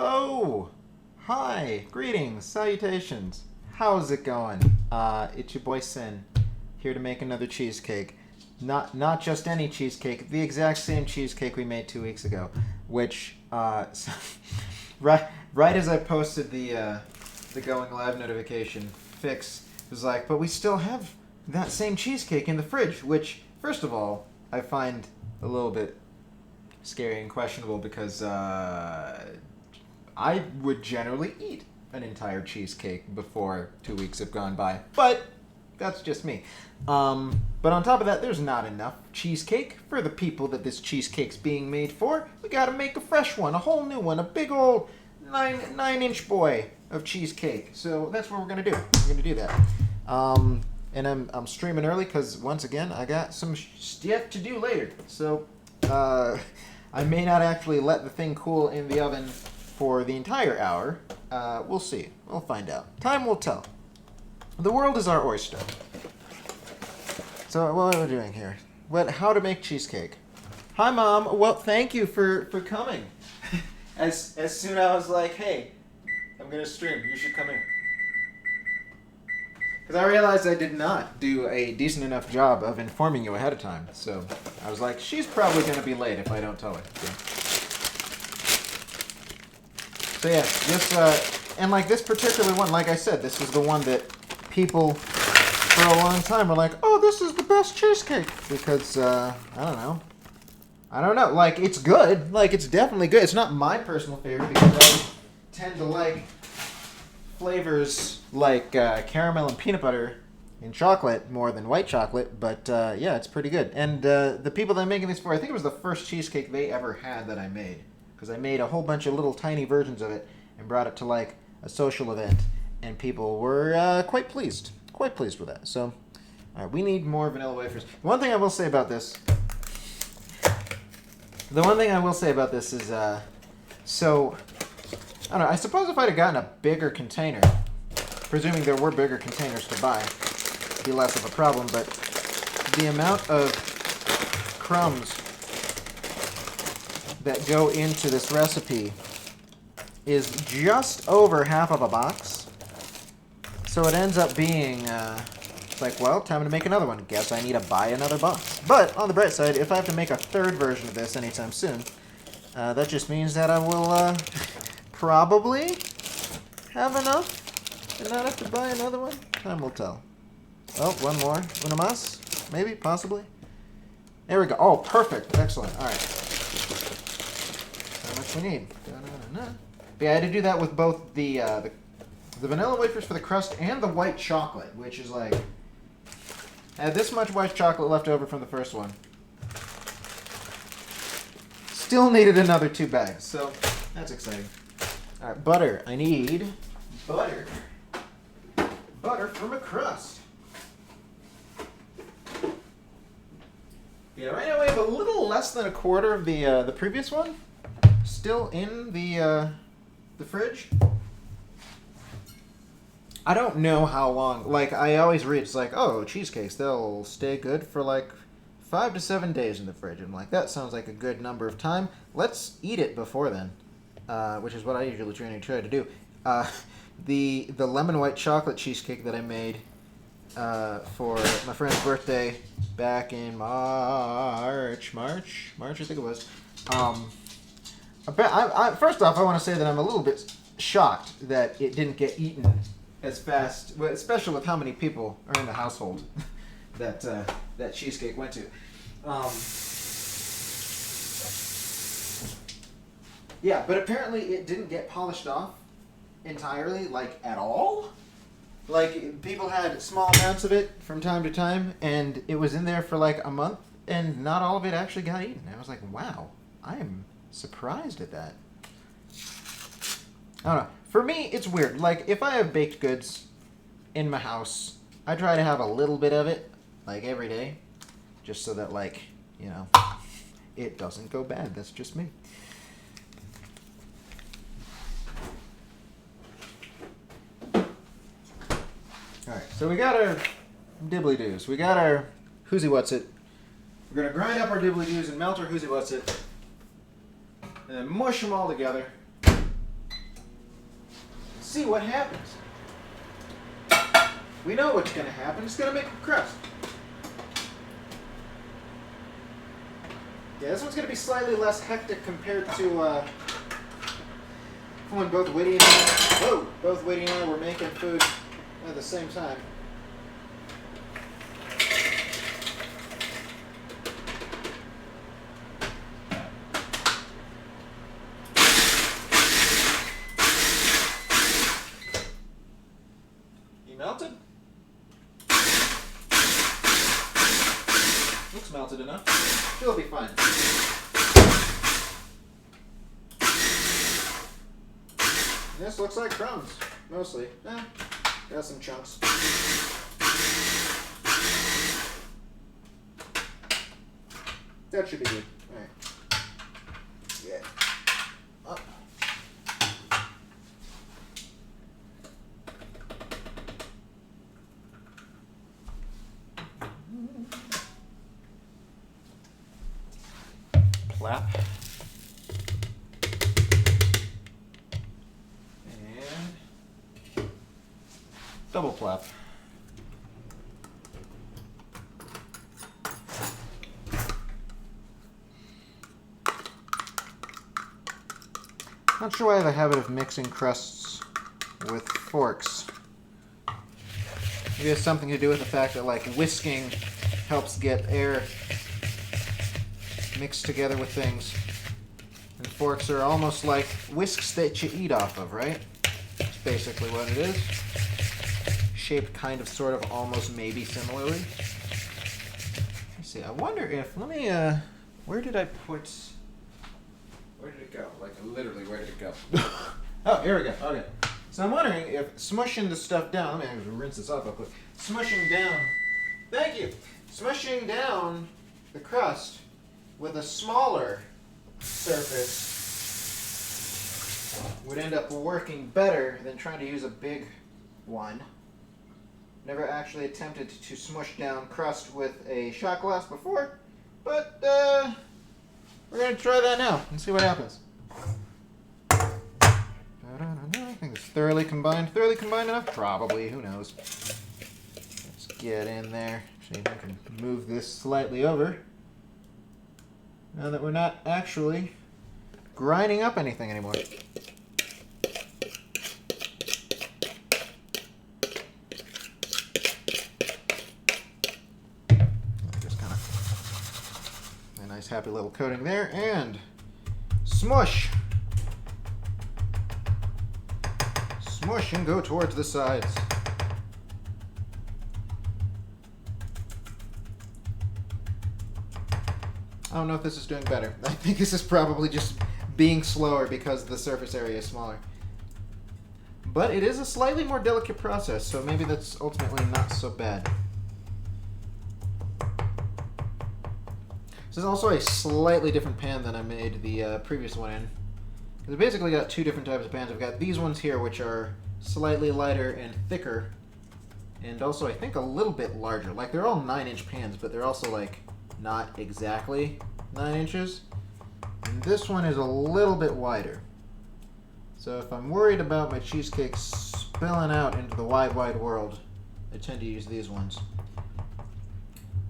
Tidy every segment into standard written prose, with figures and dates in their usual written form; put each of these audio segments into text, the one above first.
Hello! Hi! Greetings! Salutations! How's it going? It's your boy Sin, here to make another cheesecake. Not just any cheesecake, the exact same cheesecake we made 2 weeks ago, which, right as I posted the going live notification, Fix was like, but we still have that same cheesecake in the fridge, which, first of all, I find a little bit scary and questionable because, I would generally eat an entire cheesecake before 2 weeks have gone by. But that's just me. But on top of that, there's not enough cheesecake for the people that this cheesecake's being made for. We gotta make a fresh one, a whole new one, a big old 9-inch boy of cheesecake. So that's what we're gonna do. We're gonna do that. And I'm streaming early because, once again, I got some stuff to do later. So I may not actually let the thing cool in the oven for the entire hour. We'll see. We'll find out. Time will tell. The world is our oyster. So what are we doing here? How to make cheesecake. Hi, Mom. Well, thank you for coming. As soon as I was like, hey, I'm going to stream. You should come here. Because I realized I did not do a decent enough job of informing you ahead of time. So I was like, she's probably going to be late if I don't tell her. So yeah, and like this particular one, like I said, this was the one that people for a long time were like, oh, this is the best cheesecake. Because, I don't know. Like, it's good. Like, it's definitely good. It's not my personal favorite because I tend to like flavors like caramel and peanut butter and chocolate more than white chocolate. But, yeah, it's pretty good. And the people that I'm making this for, I think it was the first cheesecake they ever had that I made. Because I made a whole bunch of little tiny versions of it and brought it to like a social event, and people were quite pleased with that. So, all right, we need more vanilla wafers. The one thing I will say about this is, so I don't know. I suppose if I'd have gotten a bigger container, presuming there were bigger containers to buy, it'd be less of a problem. But the amount of crumbs that go into this recipe is just over half of a box. So it ends up being, it's like, well, time to make another one. Guess I need to buy another box. But on the bright side, if I have to make a third version of this anytime soon, that just means that I will probably have enough and not have to buy another one. Time will tell. Oh, one more. Una más? Maybe, possibly. There we go. Oh, perfect. Excellent. All right. We need. But yeah, I had to do that with both the vanilla wafers for the crust and the white chocolate, which is like, I had this much white chocolate left over from the first one. Still needed another 2 bags, so that's exciting. All right, butter. I need butter. Butter for my crust. Yeah, right now we have a little less than a quarter of the previous one still in the fridge. I don't know how long. Like, I always read, it's like, oh, cheesecakes, they'll stay good for like 5 to 7 days in the fridge. I'm like, that sounds like a good number of time. Let's eat it before then, which is what I usually try to do. The lemon white chocolate cheesecake that I made for my friend's birthday back in March, I think it was. First off, I want to say that I'm a little bit shocked that it didn't get eaten as fast, especially with how many people are in the household that cheesecake went to. Yeah, but apparently it didn't get polished off entirely, like at all. Like, people had small amounts of it from time to time, and it was in there for like a month, and not all of it actually got eaten. I was like, wow, I am surprised at that. I don't know. For me, it's weird. Like, if I have baked goods in my house, I try to have a little bit of it, like, every day, just so that, like, you know, it doesn't go bad. That's just me. Alright, so we got our dibbly-doos. We got our whoosy-what's-it. We're going to grind up our dibbly-doos and melt our whoosy-what's-it. And then mush them all together. see what happens. We know what's going to happen. It's going to make a crust. Yeah, this one's going to be slightly less hectic compared to when both Whitty and I were making food at the same time. You melted? Looks melted enough. She'll be fine. This looks like crumbs, mostly. Got some chunks. That should be good. Alright. Yeah. Up. Plap. Double plap. Not sure why I have a habit of mixing crusts with forks. Maybe it has something to do with the fact that, like, whisking helps get air mixed together with things. And forks are almost like whisks that you eat off of, right? That's basically what it is. Shaped kind of, sort of, almost, maybe similarly. Let's see, I wonder if, where did it go? Like, literally, where did it go? Oh, here we go, okay. So I'm wondering if smushing the stuff down, let me actually rinse this off real quick. Smushing down, thank you! Smushing down the crust with a smaller surface would end up working better than trying to use a big one. Never actually attempted to smush down crust with a shot glass before, but we're going to try that now and see what happens. I think it's thoroughly combined. Thoroughly combined enough? Probably. Who knows? Let's get in there. See if I can move this slightly over. Now that we're not actually grinding up anything anymore. Happy little coating there, and smush! Smush and go towards the sides. I don't know if this is doing better. I think this is probably just being slower because the surface area is smaller. But it is a slightly more delicate process, so maybe that's ultimately not so bad. This is also a slightly different pan than I made the previous one in. Because I basically got two different types of pans. I've got these ones here, which are slightly lighter and thicker, and also I think a little bit larger. Like, they're all 9-inch pans, but they're also, like, not exactly 9 inches. And this one is a little bit wider. So if I'm worried about my cheesecake spilling out into the wide, wide world, I tend to use these ones.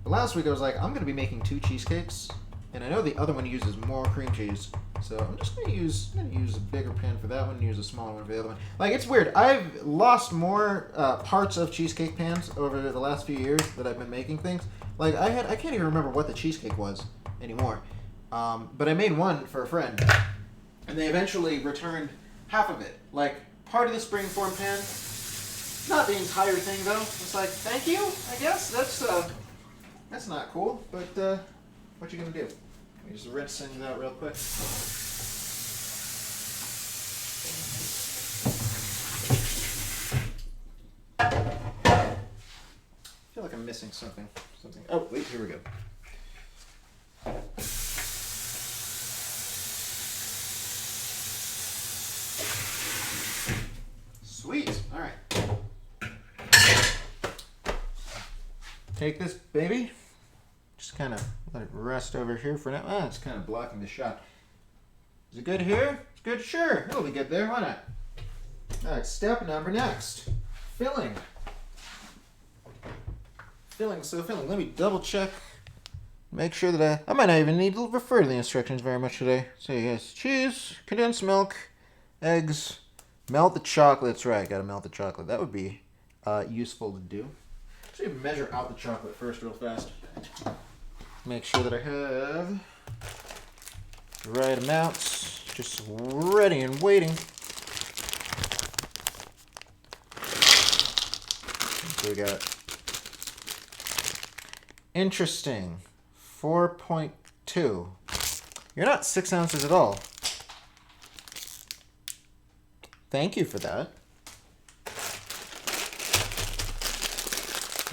But last week I was like, I'm going to be making 2 cheesecakes, and I know the other one uses more cream cheese, so I'm just going to use a bigger pan for that one and use a smaller one for the other one. Like, it's weird. I've lost more parts of cheesecake pans over the last few years that I've been making things. Like, I can't even remember what the cheesecake was anymore. But I made one for a friend, and they eventually returned half of it. Like, part of the springform pan, not the entire thing though. It's like, thank you, I guess. That's not cool, but what you gonna do? Let me just rinse things out real quick. I feel like I'm missing something. Oh, wait, here we go. Sweet. All right. Take this baby. Just kind of let it rest over here for now. Ah, it's kind of blocking the shot. Is it good here? It's good? Sure. It'll be good there. Why not? All right, step number next. Filling. Filling. Let me double check. Make sure that I might not even need to refer to the instructions very much today. So yes, cheese, condensed milk, eggs, melt the chocolate. That's right, gotta melt the chocolate. That would be useful to do. Actually, measure out the chocolate first real fast. Make sure that I have the right amounts, just ready and waiting. So we got interesting 4.2. You're not 6 ounces at all. Thank you for that.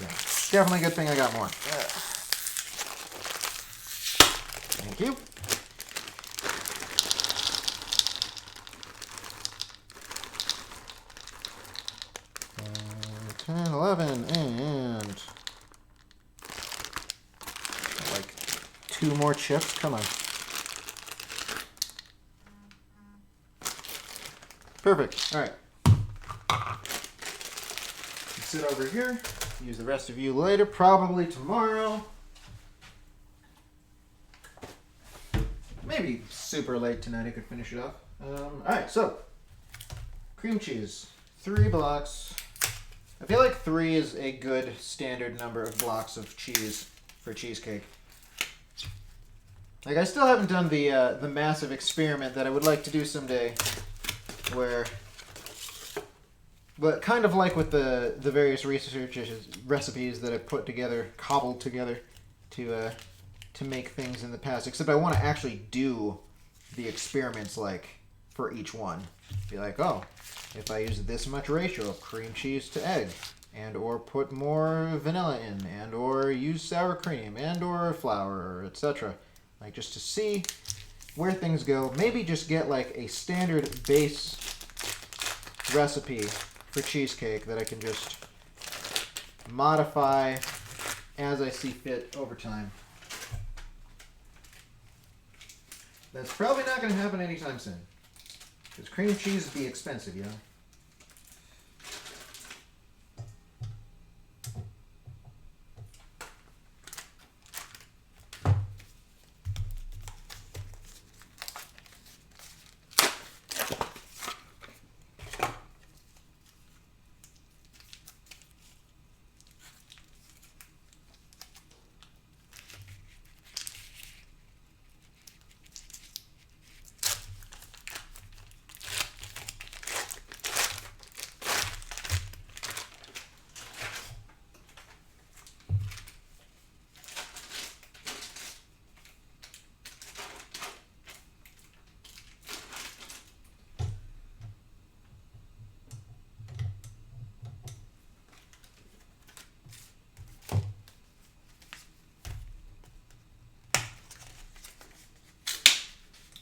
Yeah, definitely a good thing I got more. Thank you. 10, 11, and like 2 more chips. Come on. Perfect. All right. Sit over here. Use the rest of you later, probably tomorrow. Maybe super late tonight I could finish it off. All right, so cream cheese, 3 blocks. I feel like 3 is a good standard number of blocks of cheese for cheesecake. Like, I still haven't done the massive experiment that I would like to do someday, but kind of like with the various recipes that I put together, cobbled together to make things in the past. Except I want to actually do the experiments like for each one. Be like, oh, if I use this much ratio of cream cheese to egg, and or put more vanilla in, and or use sour cream, and or flour, etc. Like, just to see where things go. Maybe just get like a standard base recipe for cheesecake that I can just modify as I see fit over time. That's probably not going to happen anytime soon, because cream cheese would be expensive, you know?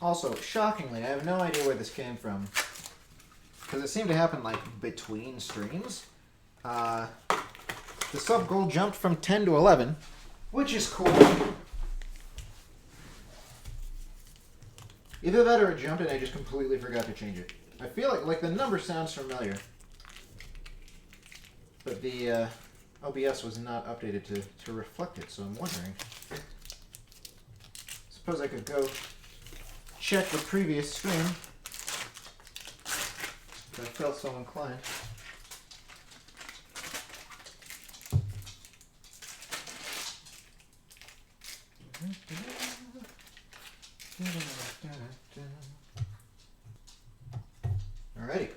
Also, shockingly, I have no idea where this came from, because it seemed to happen like between streams. The sub goal jumped from 10 to 11, which is cool. Either that or it jumped and I just completely forgot to change it. I feel like the number sounds familiar, but the OBS was not updated to reflect it, so I'm wondering. Suppose I could go check the previous stream if I felt so inclined. Alrighty.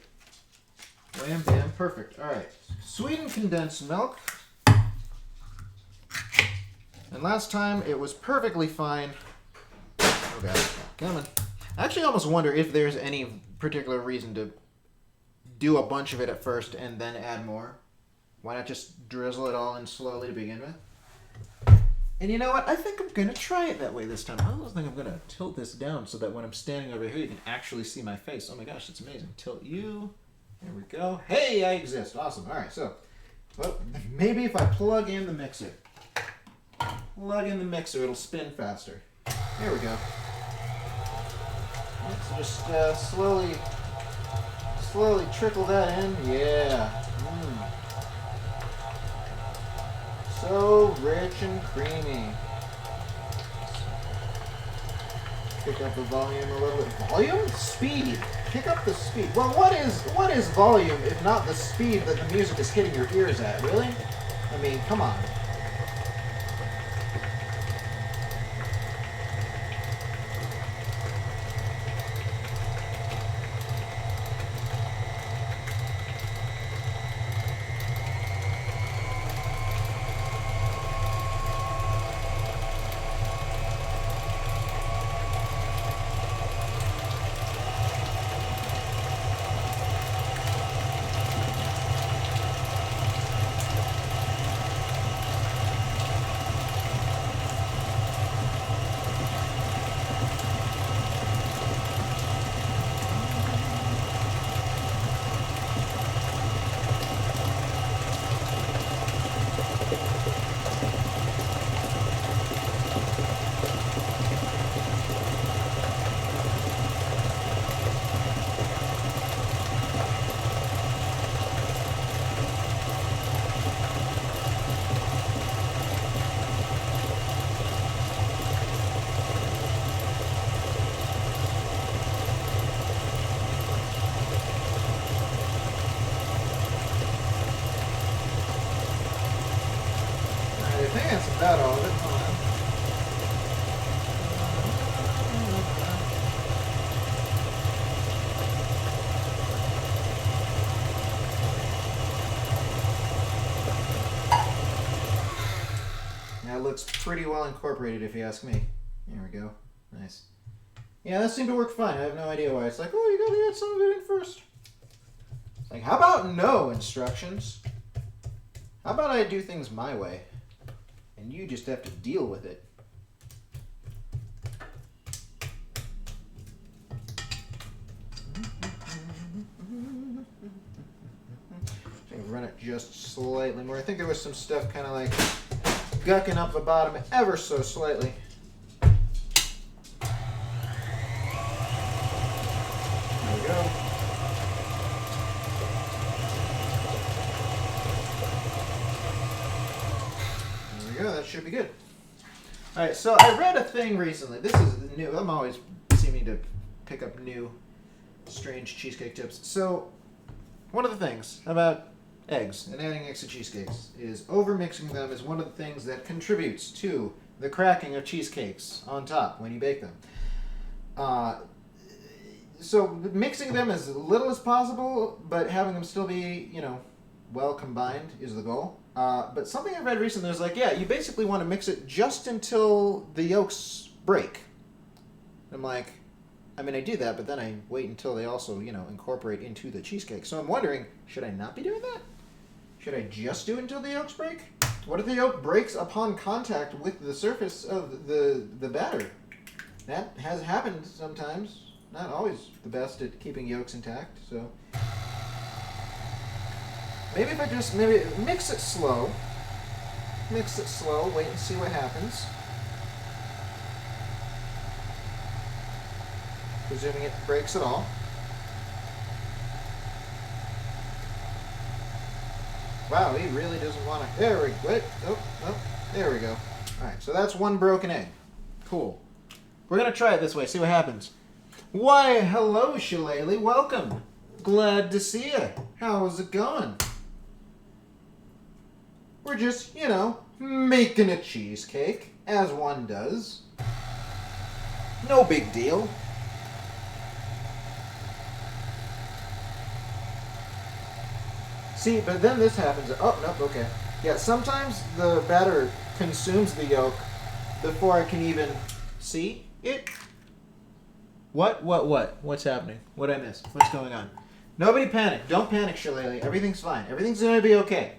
Wham bam, perfect. Alright. Sweetened condensed milk. And last time it was perfectly fine. Oh god, coming. I actually almost wonder if there's any particular reason to do a bunch of it at first and then add more. Why not just drizzle it all in slowly to begin with? And you know what? I think I'm going to try it that way this time. I almost think I'm going to tilt this down so that when I'm standing over here, you can actually see my face. Oh my gosh, that's amazing. Tilt you. There we go. Hey, I exist. Awesome. All right, so well, maybe if I plug in the mixer. Plug in the mixer, it'll spin faster. There we go. Let's just slowly slowly trickle that in. Yeah. So rich and creamy. Pick up the volume a little bit. Volume? Speed. Pick up the speed. Well, what is volume if not the speed that the music is hitting your ears at? Really? I mean, come on. I think that's about all of it. Hold on. That looks pretty well incorporated if you ask me. There we go. Nice. Yeah, that seemed to work fine. I have no idea why. It's like, oh, you gotta get some of it in first. It's like, how about no instructions? How about I do things my way? And you just have to deal with it. Run it just slightly more. I think there was some stuff kind of like gucking up the bottom ever so slightly. There we go. There we go. That should be good. All right. So I read a thing recently. This is new. I'm always seeming to pick up new, strange cheesecake tips. So one of the things about eggs and adding eggs to cheesecakes is overmixing them is one of the things that contributes to the cracking of cheesecakes on top when you bake them. So mixing them as little as possible, but having them still be, well combined is the goal. But something I read recently was like, yeah, you basically want to mix it just until the yolks break. I'm like, I mean, I do that, but then I wait until they also, incorporate into the cheesecake. So I'm wondering, should I not be doing that? Should I just do it until the yolks break? What if the yolk breaks upon contact with the surface of the batter? That has happened sometimes. Not always the best at keeping yolks intact, so... Maybe if I just mix it slow. Mix it slow, wait and see what happens. Presuming it breaks at all. Wow, he really doesn't want to... There we go. Oh, there we go. Alright, so that's one broken egg. Cool. We're going to try it this way, see what happens. Why, hello, Shillelagh. Welcome. Glad to see you. How's it going? We're just, making a cheesecake, as one does. No big deal. See, but then this happens. Oh, nope, okay. Yeah, sometimes the batter consumes the yolk before I can even see it. What? What's happening? What'd I miss? What's going on? Nobody panic. Don't panic, Shillelagh. Everything's fine. Everything's going to be okay.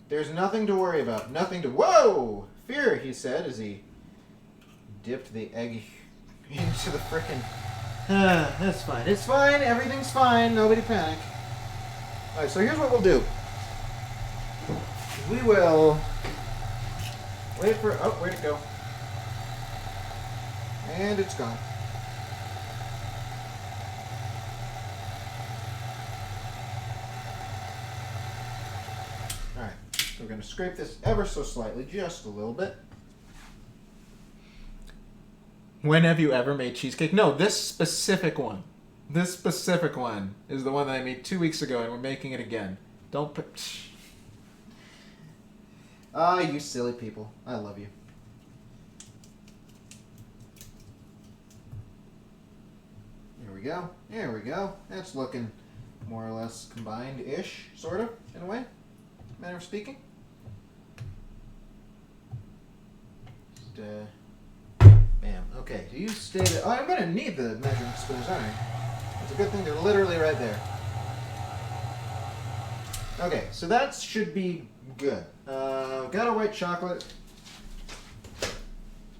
There's nothing to worry about. Nothing to... Whoa! Fear, he said as he dipped the egg into the frickin'... that's fine. It's fine. Everything's fine. Nobody panic. Alright, so here's what we'll do. We will wait for... Oh, where'd it go? And it's gone. we're going to scrape this ever so slightly, just a little bit. When have you ever made cheesecake? No, this specific one. This specific one is the one that I made 2 weeks ago, and we're making it again. Don't put... Ah, you silly people. I love you. Here we go. Here we go. It's looking more or less combined-ish, sort of, in a way. Manner of speaking. Just, bam. Okay, so you stay there. Oh, I'm going to need the measuring spoons, aren't I? It's a good thing they're literally right there. Okay, so that should be good. Got a white chocolate.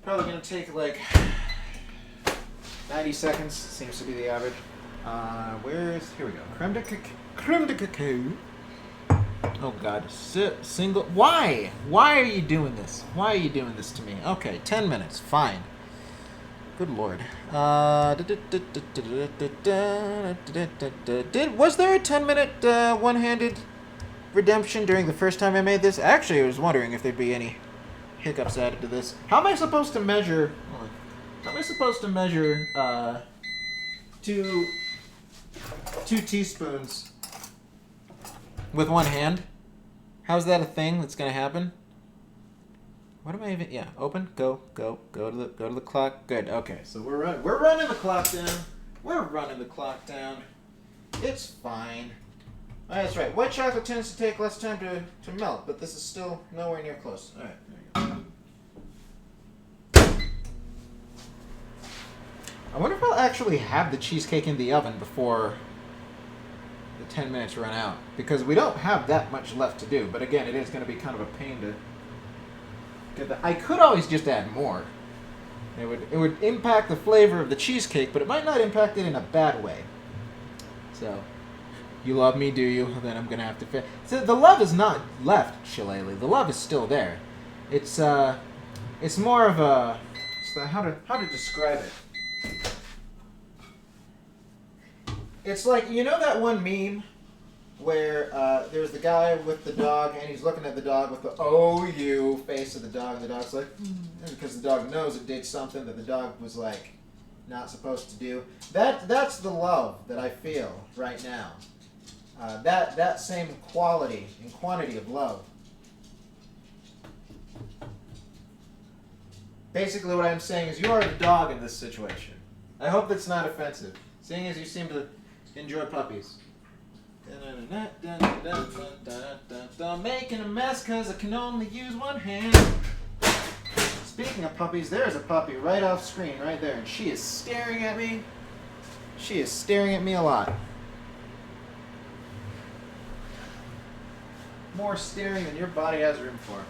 Probably going to take like 90 seconds. Seems to be the average. Here we go. Creme de cacao. Oh God, single. Why? Why are you doing this? Why are you doing this to me? Okay, 10 minutes. Fine. Good Lord. Was there a 10-minute one-handed redemption during the first time I made this? Actually, I was wondering if there'd be any hiccups added to this. How am I supposed to measure? How am I supposed to measure 2 teaspoons with one hand? How's that a thing that's gonna happen? What am I even? Yeah, open. Go to the clock. Good. Okay, so we're running the clock down. We're running the clock down. It's fine. Oh, that's right. White chocolate tends to take less time to melt, but this is still nowhere near close. All right, there you go. I wonder if I'll actually have the cheesecake in the oven before the 10 minutes run out, because we don't have that much left to do. But again, it is going to be kind of a pain to get that. I could always just add more. It would impact the flavor of the cheesecake, but it might not impact it in a bad way. So, you love me, do you? Then I'm going to have to fit. So the love is not left, Shillelagh. The love is still there. It's more of a... how to describe it? It's like, you know that one meme where there's the guy with the dog and he's looking at the dog with the "oh you" face of the dog, and the dog's like, because the dog knows it did something that the dog was like not supposed to do. That's the love that I feel right now. That same quality and quantity of love. Basically what I'm saying is you are the dog in this situation. I hope that's not offensive, seeing as you seem to enjoy puppies. Making a mess because I can only use one hand. Speaking of puppies, there's a puppy right off screen, right there, and she is staring at me. She is staring at me a lot. More staring than your body has room for.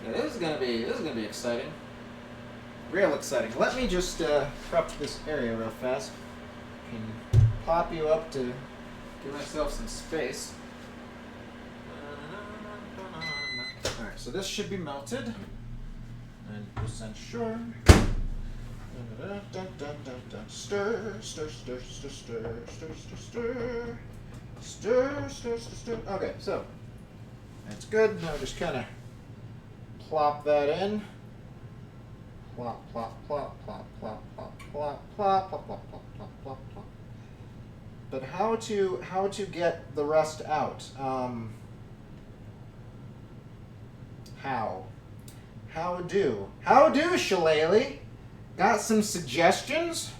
Yeah, this is gonna be exciting. Real exciting. Let me just prep this area real fast. Can pop you up to give myself some space. Alright, so this should be melted. 90% sure. Stir, stir, stir, stir, stir, stir, stir, stir, stir, stir, stir. Okay, so that's good. Now just kind of plop that in. Plop, plop, plop, plop, plop, plop, plop, plop, plop, plop, plop, plop, plop, plop. But how to get the rest out? How do, Shillelagh? Got some suggestions?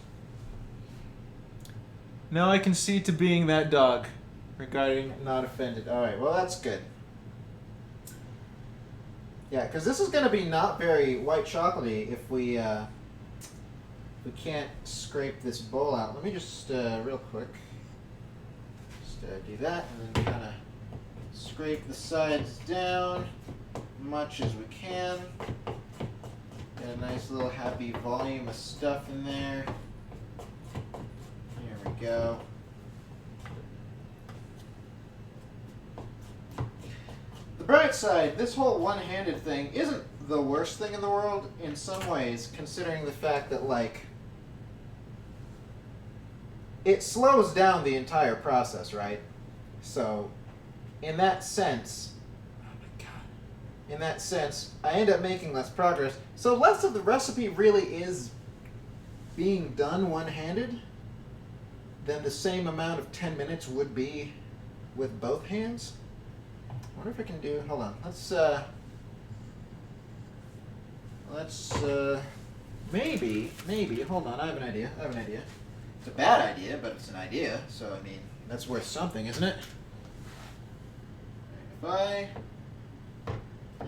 Now I can see to being that dog regarding not offended. All right, well that's good. Yeah, because this is going to be not very white chocolatey if we can't scrape this bowl out. Let me just real quick do that, and then kind of scrape the sides down much as we can. Get a nice little happy volume of stuff in there. There we go. The bright side, this whole one-handed thing isn't the worst thing in the world in some ways, considering the fact that, like, it slows down the entire process, right? So, in that sense, I end up making less progress. So less of the recipe really is being done one-handed than the same amount of 10 minutes would be with both hands. I wonder if I can do, hold on, maybe, hold on, I have an idea. It's a bad idea, but it's an idea, so I mean, that's worth something, isn't it? If I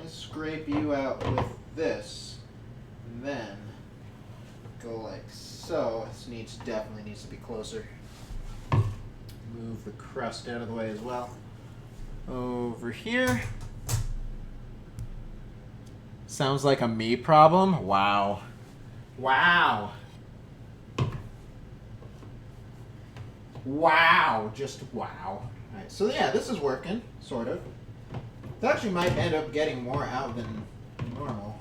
scrape you out with this, and then go like so, this definitely needs to be closer. Move the crust out of the way as well. Over here. Sounds like a me problem. Wow. Just wow. Alright, so yeah, this is working, sort of. It actually might end up getting more out than normal,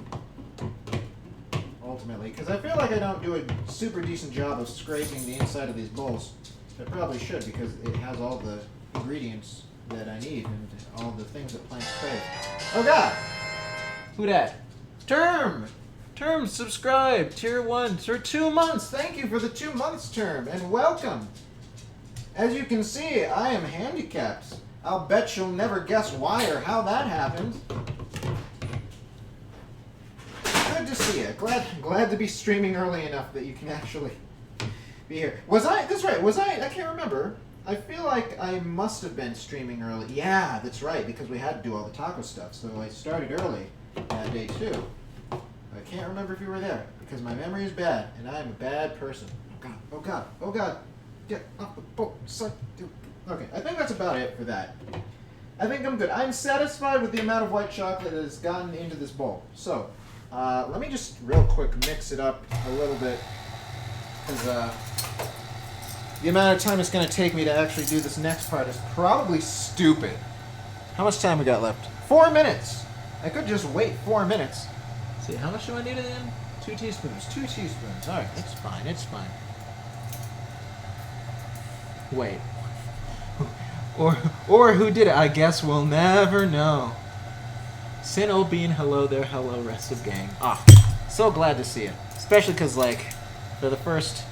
ultimately, because I feel like I don't do a super decent job of scraping the inside of these bowls. I probably should, because it has all the ingredients that I need and all the things that plants crave. Oh god! Who dat? Term, subscribe, tier 1 for 2 months. Thank you for the 2 months, Term, and welcome. As you can see, I am handicapped. I'll bet you'll never guess why or how that happened. Good to see you. Glad to be streaming early enough that you can actually be here. That's right, I can't remember. I feel like I must have been streaming early. Yeah, that's right, because we had to do all the taco stuff, so I started early that day too. I can't remember if you were there, because my memory is bad, and I am a bad person. Oh god. Get off the boat, son. Okay, I think that's about it for that. I think I'm good. I'm satisfied with the amount of white chocolate that has gotten into this bowl. So, let me just real quick mix it up a little bit, because the amount of time it's going to take me to actually do this next part is probably stupid. How much time we got left? 4 minutes! I could just wait 4 minutes. Let's see, how much do I need again? 2 teaspoons. 2 teaspoons. Alright, it's fine. Wait. Or who did it? I guess we'll never know. Sin Bean, hello there, hello rest of gang. So glad to see you. Especially because, like, for the first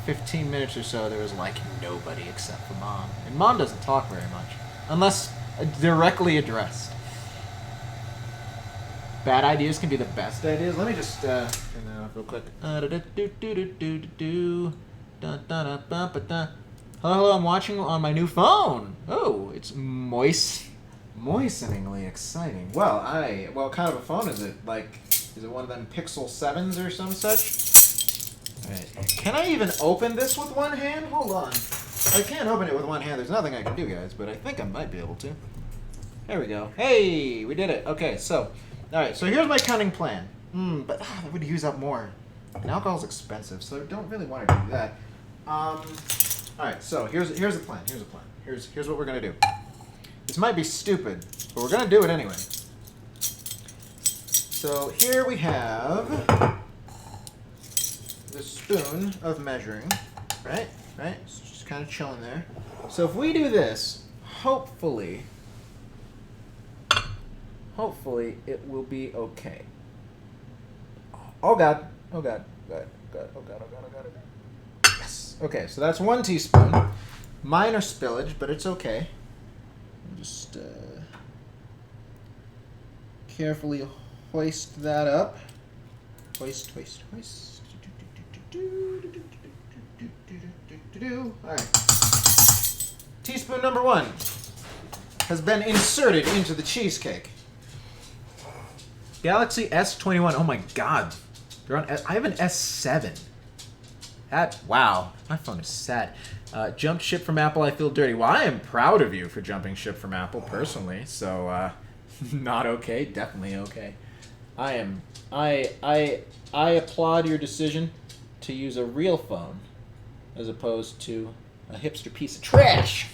15 minutes or so, there was, like, nobody except for Mom. And Mom doesn't talk very much. Unless directly addressed. Bad ideas can be the best ideas. Let me just turn that off real quick. Hello, I'm watching on my new phone. Oh, it's moisteningly exciting. Well, what kind of a phone is it? Like, is it one of them Pixel 7s or some such? Alright, can I even open this with one hand? Hold on. I can't open it with one hand. There's nothing I can do, guys, but I think I might be able to. There we go. Hey, we did it. Okay, so, alright, so here's my cunning plan. But that would use up more. And alcohol's expensive, so I don't really want to do that. Alright, so here's the plan. Here's what we're gonna do. This might be stupid, but we're gonna do it anyway. So here we have the spoon of measuring, right? It's just kind of chilling there. So if we do this, hopefully it will be okay. Oh god. Yes. Okay, so that's 1 teaspoon. Minor spillage, but it's okay. Just carefully hoist that up. Hoist. Alright. Teaspoon number 1 has been inserted into the cheesecake. Galaxy S21. Oh my god. I have an S7. Wow. My phone is sad. Jumped ship from Apple, I feel dirty. Well, I am proud of you for jumping ship from Apple, personally. So, not okay. Definitely okay. I applaud your decision to use a real phone as opposed to a hipster piece of trash.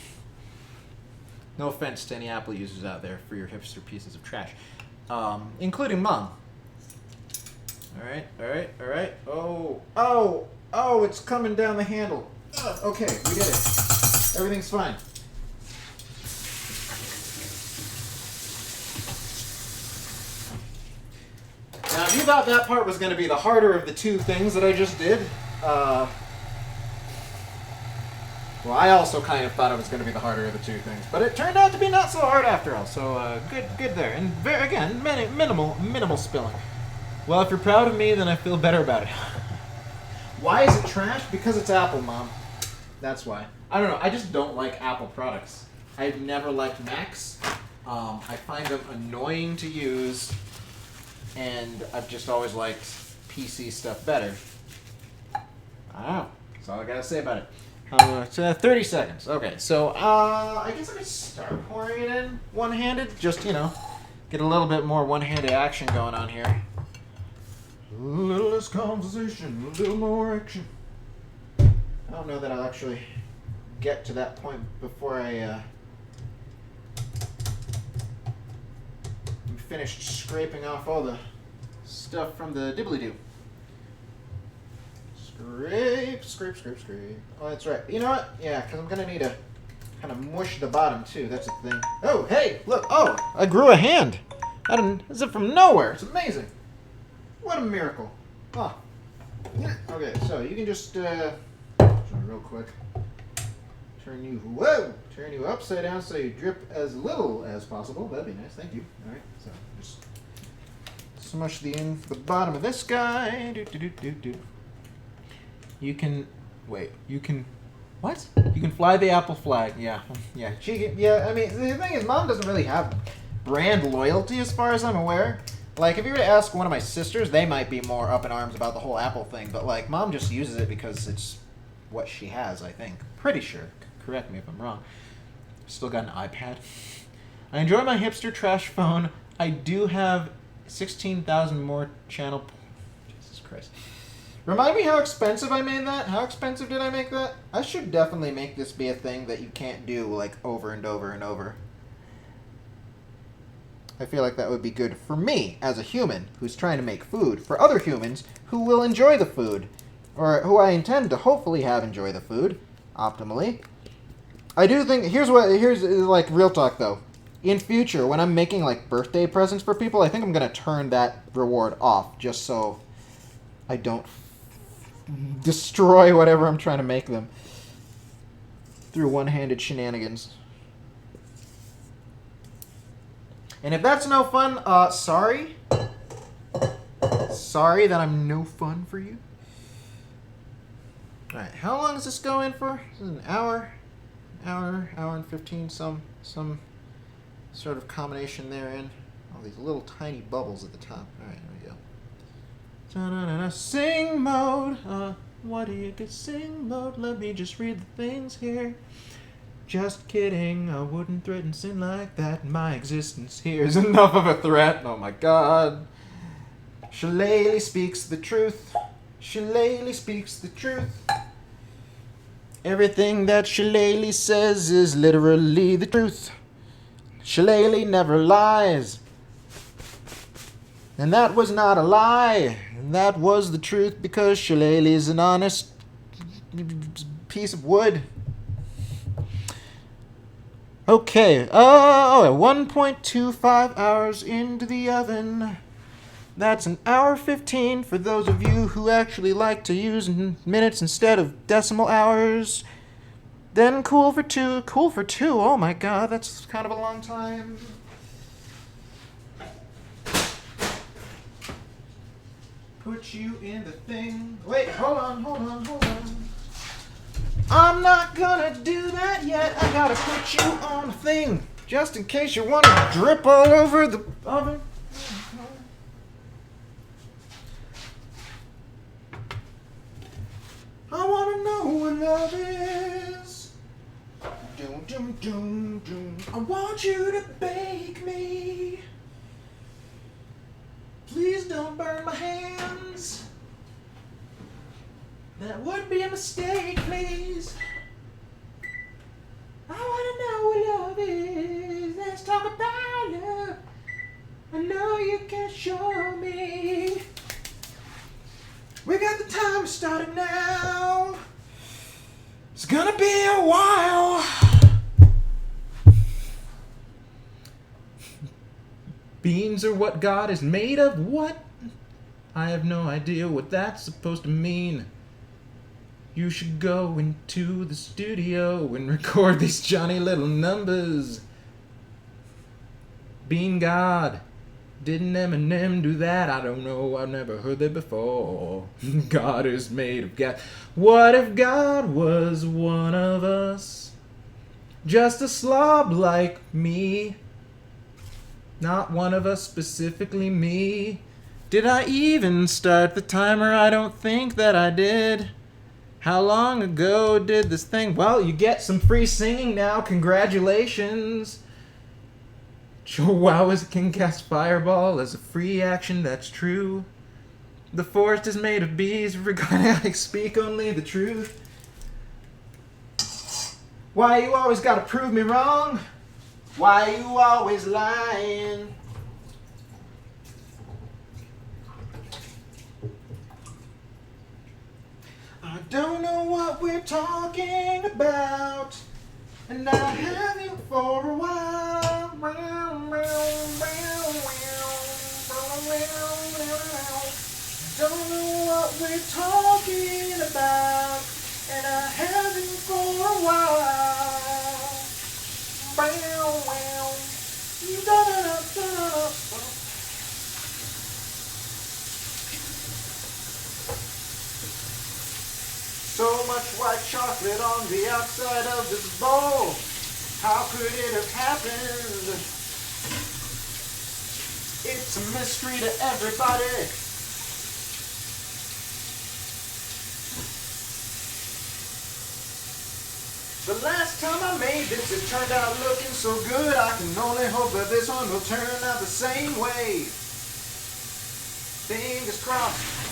No offense to any Apple users out there for your hipster pieces of trash. Including Mom. Alright. Oh, it's coming down the handle. Okay, we did it. Everything's fine. Now, if you thought that part was going to be the harder of the two things that I just did, well, I also kind of thought it was going to be the harder of the two things, but it turned out to be not so hard after all. So good there, and again, minimal spilling. Well, if you're proud of me, then I feel better about it. Why is it trash? Because it's Apple, Mom. That's why. I don't know. I just don't like Apple products. I've never liked Macs. I find them annoying to use, and I've just always liked PC stuff better. I don't know. That's all I gotta say about it. It's 30 seconds. Okay, so I guess I could start pouring it in one-handed. Just, you know, get a little bit more one-handed action going on here. A little less conversation, a little more action. I don't know that I'll actually get to that point before I finished scraping off all the stuff from the dibbly-doo. Scrape. Oh, that's right. You know what? Yeah, because I'm going to need to kind of mush the bottom, too. That's a thing. Oh, hey, look. Oh, I grew a hand. Is it from nowhere? It's amazing. What a miracle. Oh. Okay, so you can just, real quick. Turn you upside down so you drip as little as possible. That'd be nice. Thank you. All right, so just smush the end for the bottom of this guy. You can what? You can fly the Apple flag. Yeah. I mean, the thing is, Mom doesn't really have brand loyalty as far as I'm aware. Like, if you were to ask one of my sisters, they might be more up in arms about the whole Apple thing. But like, Mom just uses it because it's what she has. I think. Pretty sure. Correct me if I'm wrong. Still got an iPad. I enjoy my hipster trash phone. I do have 16,000 more channel. Jesus Christ. Remind me how expensive I made that? How expensive did I make that? I should definitely make this be a thing that you can't do, like, over and over and over. I feel like that would be good for me, as a human, who's trying to make food, for other humans who will enjoy the food, or who I intend to hopefully have enjoy the food, optimally. I do think, here's like, real talk, though. In future, when I'm making, like, birthday presents for people, I think I'm going to turn that reward off, just so I don't destroy whatever I'm trying to make them through one-handed shenanigans. And if that's no fun, sorry. Sorry that I'm no fun for you. Alright, how long does this go in for? This is an hour and 15, some sort of combination therein. All these little tiny bubbles at the top. Alright, there we go. Da-da-da-da. Sing mode. What do you get? Sing mode. Let me just read the things here. Just kidding. I wouldn't threaten sin like that. My existence here is enough of a threat. Oh my God. Shillelagh speaks the truth. Shillelagh speaks the truth. Everything that Shillelagh says is literally the truth. Shillelagh never lies. And that was not a lie. That was the truth because Shillelagh is an honest piece of wood. Okay. 1.25 hours into the oven. That's an hour 15 for those of you who actually like to use minutes instead of decimal hours. Then cool for 2. Cool for 2. Oh my God, that's kind of a long time. Put you in the thing. Wait, hold on. I'm not gonna do that yet. I gotta put you on a thing. Just in case you want to drip all over the oven. I wanna know what love is. Doom, doom, doom, doom. I want you to bake me. Please don't burn my hands. That would be a mistake, please. I wanna know what love is. Let's talk about love. I know you can show me. We got the time started now. It's gonna be a while. Beans are what God is made of. What? I have no idea what that's supposed to mean. You should go into the studio and record these Johnny Little numbers. Bean God. Didn't Eminem do that? I don't know. I've never heard that before. God is made of gas. What if God was one of us? Just a slob like me. Not one of us, specifically me. Did I even start the timer? I don't think that I did. How long ago did this thing? Well, you get some free singing now. Congratulations. Chihuahuas can cast fireball as a free action, that's true. The forest is made of bees, regarding I speak only the truth. Why you always gotta prove me wrong? Why you always lying? I don't know what we're talking about, and I have you for a while. Don't know what we're talking about, and I have you for a while. So much white chocolate on the outside of this bowl. How could it have happened? It's a mystery to everybody. The last time I made this, it turned out looking so good. I can only hope that this one will turn out the same way. Fingers crossed.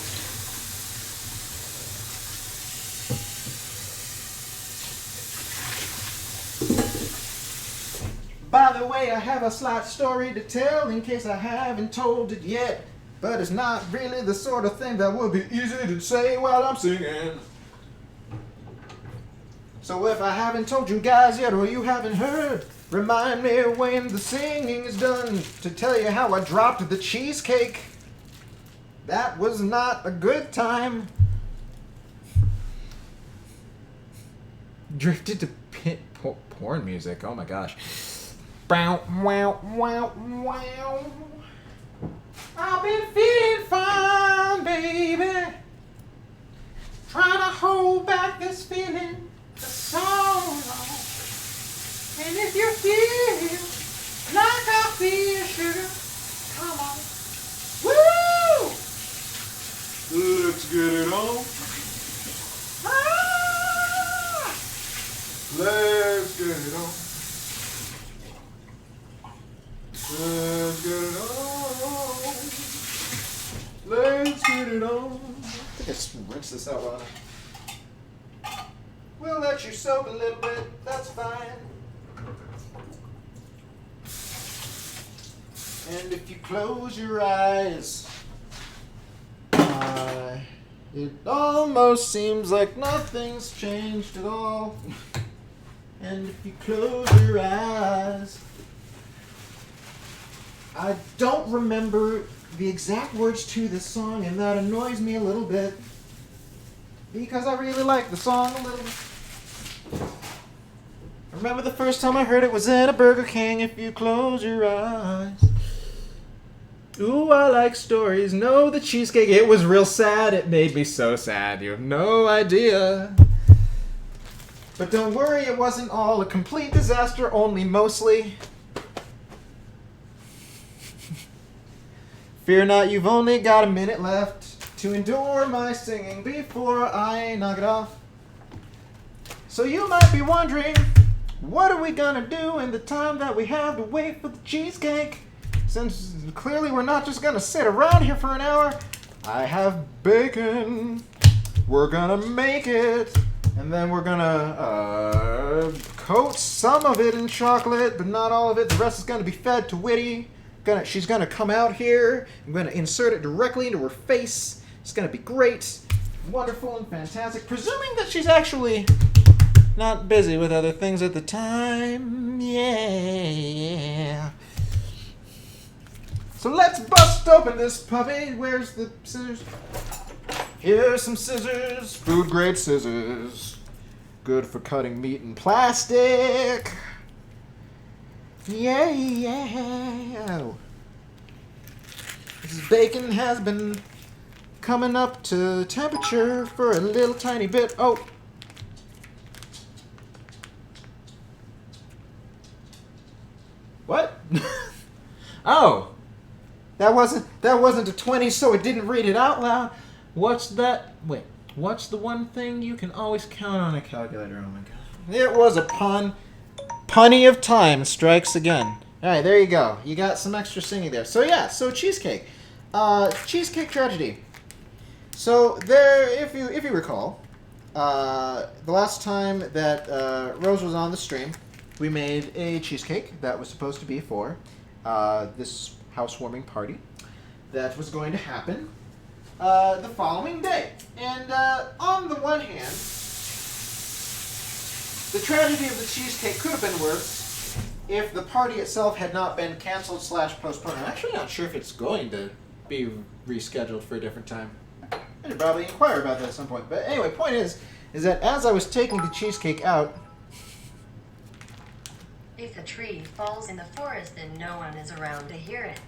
By the way, I have a slight story to tell in case I haven't told it yet. But it's not really the sort of thing that would be easy to say while I'm singing. So if I haven't told you guys yet or you haven't heard, remind me when the singing is done to tell you how I dropped the cheesecake. That was not a good time. Drifted to porn music. Oh my gosh. Bow, wow, wow, wow. I've been feeling fine, baby. Trying to hold back this feeling for so long. And if you feel like I feel, sugar, come on. Woo! Let's get it on. Ah! Let's get it on. Let's get it on. Let's get it on. I think I just rinse this out while we'll let you soak a little bit, that's fine. And if you close your eyes, it almost seems like nothing's changed at all. And if you close your eyes, I don't remember the exact words to this song, and that annoys me a little bit because I really like the song a little bit. I remember the first time I heard it was in a Burger King. If you close your eyes. Ooh, I like stories. No, the cheesecake. It was real sad. It made me so sad. You have no idea. But don't worry, it wasn't all a complete disaster, only mostly. Fear not, you've only got a minute left to endure my singing before I knock it off. So you might be wondering, what are we gonna do in the time that we have to wait for the cheesecake? Since clearly we're not just gonna sit around here for an hour. I have bacon. We're gonna make it. And then we're gonna coat some of it in chocolate, but not all of it. The rest is gonna be fed to Whitty. She's gonna come out here. I'm gonna insert it directly into her face. It's gonna be great, wonderful, and fantastic. Presuming that she's actually not busy with other things at the time. Yeah. So let's bust open this puppy. Where's the scissors? Here's some scissors. Food grade scissors. Good for cutting meat in plastic. Yeah, yeah. This bacon has been coming up to temperature for a little tiny bit. Oh. What? Oh. That wasn't a 20, so it didn't read it out loud. What's that? Wait. What's the one thing you can always count on a calculator? Oh my god. It was a pun. Punny of time strikes again. Alright, there you go. You got some extra singing there. So yeah, so Cheesecake. Cheesecake Tragedy. So there, if you recall, the last time that Rose was on the stream, we made a cheesecake that was supposed to be for this housewarming party that was going to happen the following day. And on the one hand, the tragedy of the cheesecake could have been worse if the party itself had not been canceled / postponed. I'm actually not sure if it's going to be rescheduled for a different time. I should probably inquire about that at some point. But anyway, point is that as I was taking the cheesecake out... If a tree falls in the forest, then no one is around to hear it.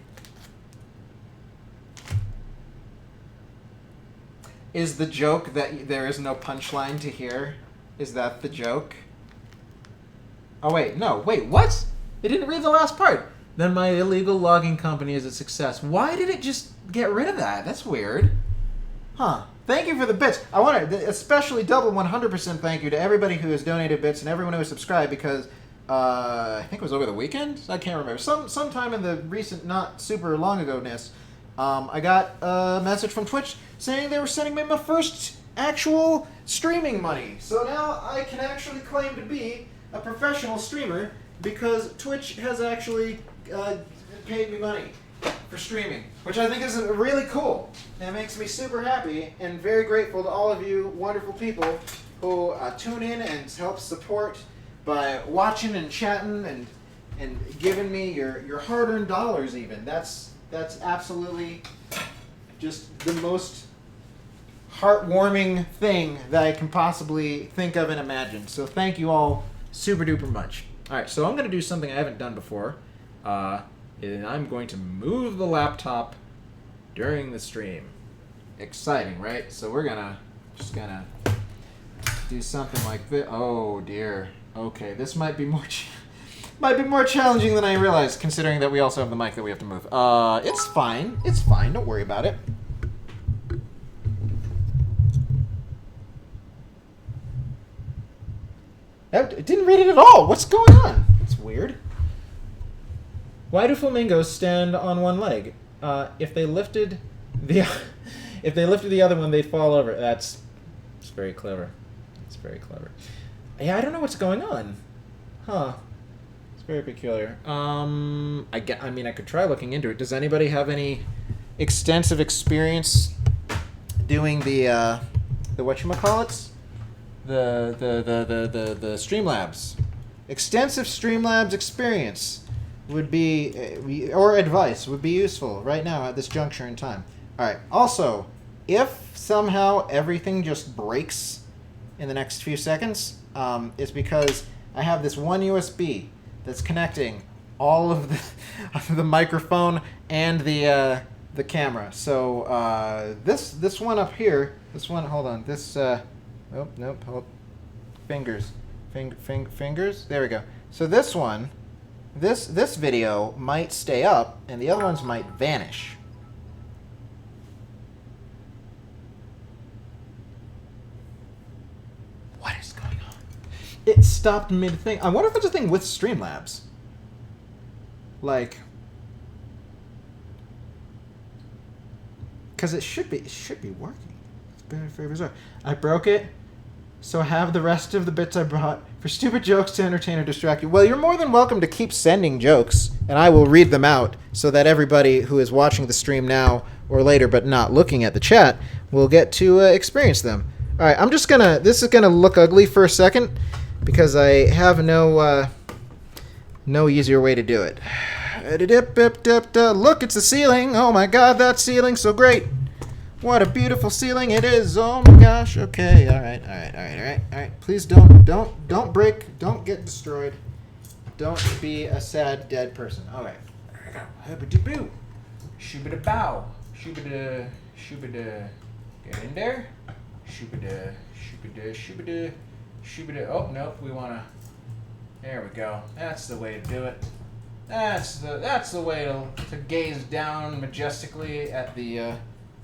Is the joke that there is no punchline to hear? Is that the joke? Oh, wait, no. Wait, what? It didn't read the last part. Then my illegal logging company is a success. Why did it just get rid of that? That's weird. Huh. Thank you for the bits. I want to especially double 100% thank you to everybody who has donated bits and everyone who has subscribed because I think it was over the weekend? I can't remember. Sometime in the recent, not super long ago-ness, I got a message from Twitch saying they were sending me my first actual streaming money. So now I can actually claim to be a professional streamer because Twitch has actually paid me money for streaming, which I think is really cool. And it makes me super happy and very grateful to all of you wonderful people who tune in and help support by watching and chatting and giving me your hard-earned dollars even. That's absolutely just the most heartwarming thing that I can possibly think of and imagine. So thank you all super duper much. Alright, so I'm going to do something I haven't done before. And I'm going to move the laptop during the stream. Exciting, right? So we're just gonna do something like this. Oh dear. Okay, this might be more challenging than I realized, considering that we also have the mic that we have to move. It's fine. It's fine. Don't worry about it. It didn't read it at all. What's going on? It's weird. Why do flamingos stand on one leg? If they lifted the other one, they'd fall over. It's very clever. It's very clever. Yeah, I don't know what's going on. Huh. It's very peculiar. I mean, I could try looking into it. Does anybody have any extensive experience doing the whatchamacallits? The Streamlabs. Extensive Streamlabs experience would be, or advice would be useful right now at this juncture in time. Alright, also, if somehow everything just breaks in the next few seconds, it's because I have this one USB that's connecting all of the microphone and the camera. So this one up here, hold on, oh nope, hold, fingers, there we go. So this one, this video might stay up and the other ones might vanish. What is going on? It stopped mid-thing. I wonder if it's a thing with Streamlabs. Like, because it should be working. It's very, very bizarre. I broke it, so have the rest of the bits I brought for stupid jokes to entertain or distract you. Well, you're more than welcome to keep sending jokes, and I will read them out so that everybody who is watching the stream now or later but not looking at the chat will get to experience them. All right, I'm just gonna. This is gonna look ugly for a second because I have no easier way to do it. Look, it's the ceiling. Oh my god, that ceiling's so great. What a beautiful ceiling it is. Oh my gosh. Okay, all right. Please don't break. Don't get destroyed. Don't be a sad dead person. All right. Hubba-dee-boo. Shooba-da-bow. Shooba-da. Shooba-da. Get in there. Shooba-da. Shooba-da. Shooba-da. Shooba-da. Oh, nope. We want to... There we go. That's the way to do it. That's the way to gaze down majestically at the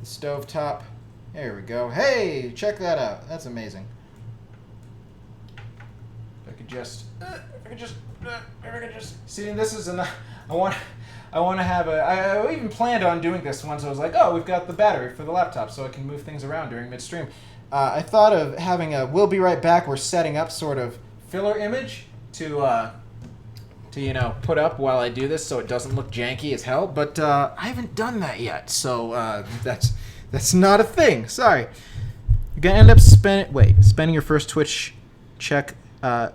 stove top. There we go. Hey, check that out. That's amazing. If I could just see. This is enough. I want to have a. I even planned on doing this once. I was like, oh, we've got the battery for the laptop, so I can move things around during midstream. I thought of having a "We'll be right back. We're setting up" sort of filler image to put up while I do this, so it doesn't look janky as hell. But I haven't done that yet, so that's not a thing. Sorry. You're gonna end up spending your first Twitch check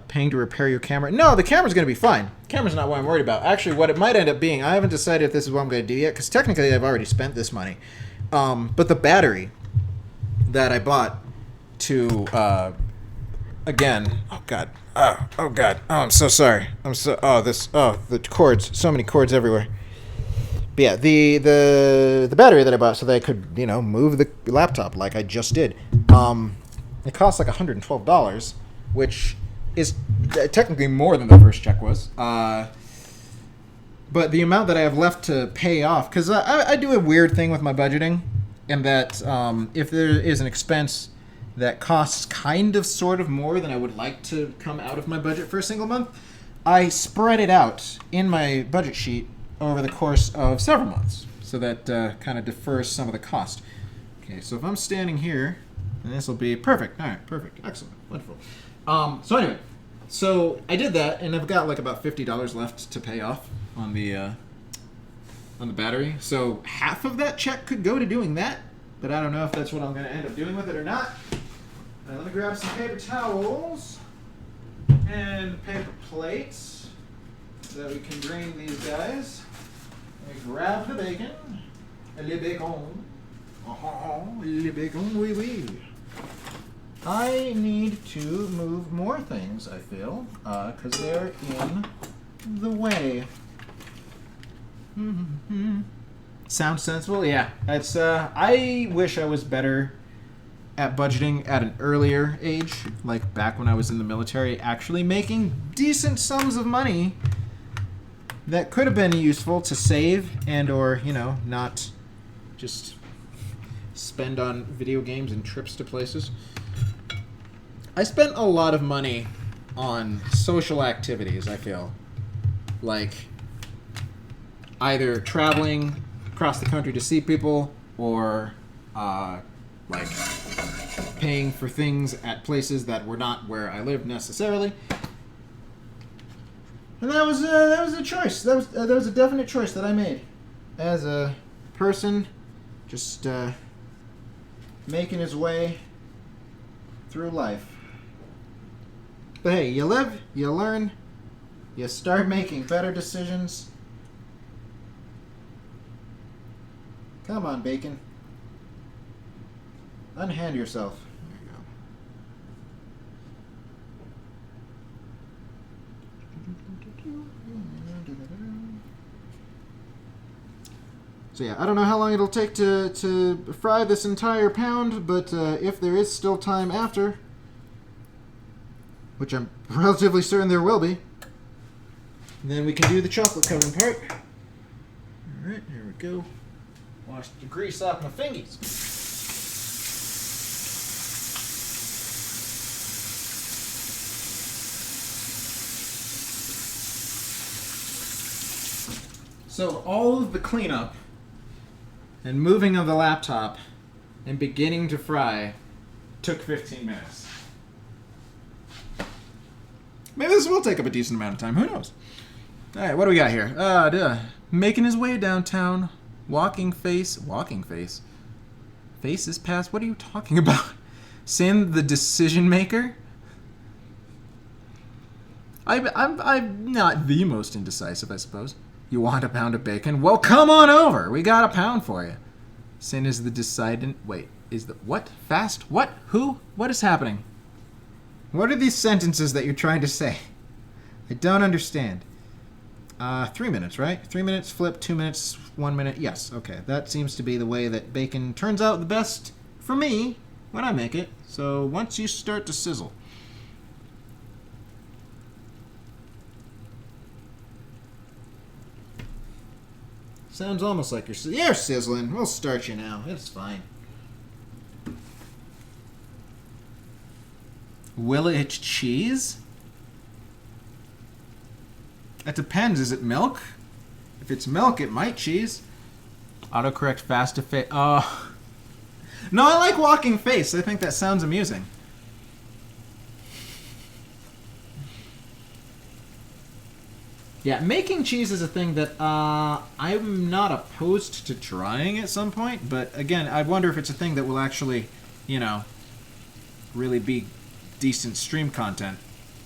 paying to repair your camera. No, the camera's gonna be fine. The camera's not what I'm worried about. Actually, what it might end up being, I haven't decided if this is what I'm gonna do yet, because technically I've already spent this money. But the battery that I bought to again, oh god, I'm so sorry. The cords, so many cords everywhere. But yeah, the battery that I bought so that I could, move the laptop like I just did. It cost like $112, which is technically more than the first check was. But the amount that I have left to pay off, because I do a weird thing with my budgeting, and that if there is an expense that costs kind of sort of more than I would like to come out of my budget for a single month, I spread it out in my budget sheet over the course of several months, so that kind of defers some of the cost. Okay, so if I'm standing here, and this will be perfect. All right, perfect, excellent, wonderful. So anyway, so I did that, and I've got like about $50 left to pay off on the battery. So half of that check could go to doing that, but I don't know if that's what I'm going to end up doing with it or not. Let me grab some paper towels and paper plates so that we can drain these guys. Let me grab the bacon. Le bacon. Le bacon, oui, oui. I need to move more things, I feel, because they're in the way. Sound sensible? Yeah. That's. I wish I was better at budgeting at an earlier age, like back when I was in the military, actually making decent sums of money that could have been useful to save and or, not just spend on video games and trips to places. I spent a lot of money on social activities, I feel. Like either traveling across the country to see people or like paying for things at places that were not where I lived necessarily. And that was a choice. That was a definite choice that I made as a person, just making his way through life. But hey, you live, you learn, you start making better decisions. Come on, bacon. Unhand yourself. There you go. So yeah, I don't know how long it'll take to fry this entire pound, but if there is still time after, which I'm relatively certain there will be, then we can do the chocolate covering part. Alright, here we go. Wash the grease off my fingies. So all of the cleanup and moving of the laptop and beginning to fry took 15 minutes. Maybe this will take up a decent amount of time. Who knows? All right, what do we got here? Making his way downtown. Walking face. Face is past. What are you talking about? Sin the decision maker? I'm not the most indecisive, I suppose. You want a pound of bacon? Well, come on over. We got a pound for you. Sin is the decidant. Wait, is the what? Fast? What? Who? What is happening? What are these sentences that you're trying to say? I don't understand. 3 minutes, right? 3 minutes, flip, 2 minutes, 1 minute. Yes, okay. That seems to be the way that bacon turns out the best for me when I make it. So once you start to sizzle. Sounds almost like you're sizzling. We'll start you now. It's fine. Will it cheese? That depends. Is it milk? If it's milk, it might cheese. Autocorrect fast to fit. Oh. No, I like walking face. I think that sounds amusing. Yeah, making cheese is a thing that I'm not opposed to trying at some point, but again, I wonder if it's a thing that will actually, you know, really be decent stream content.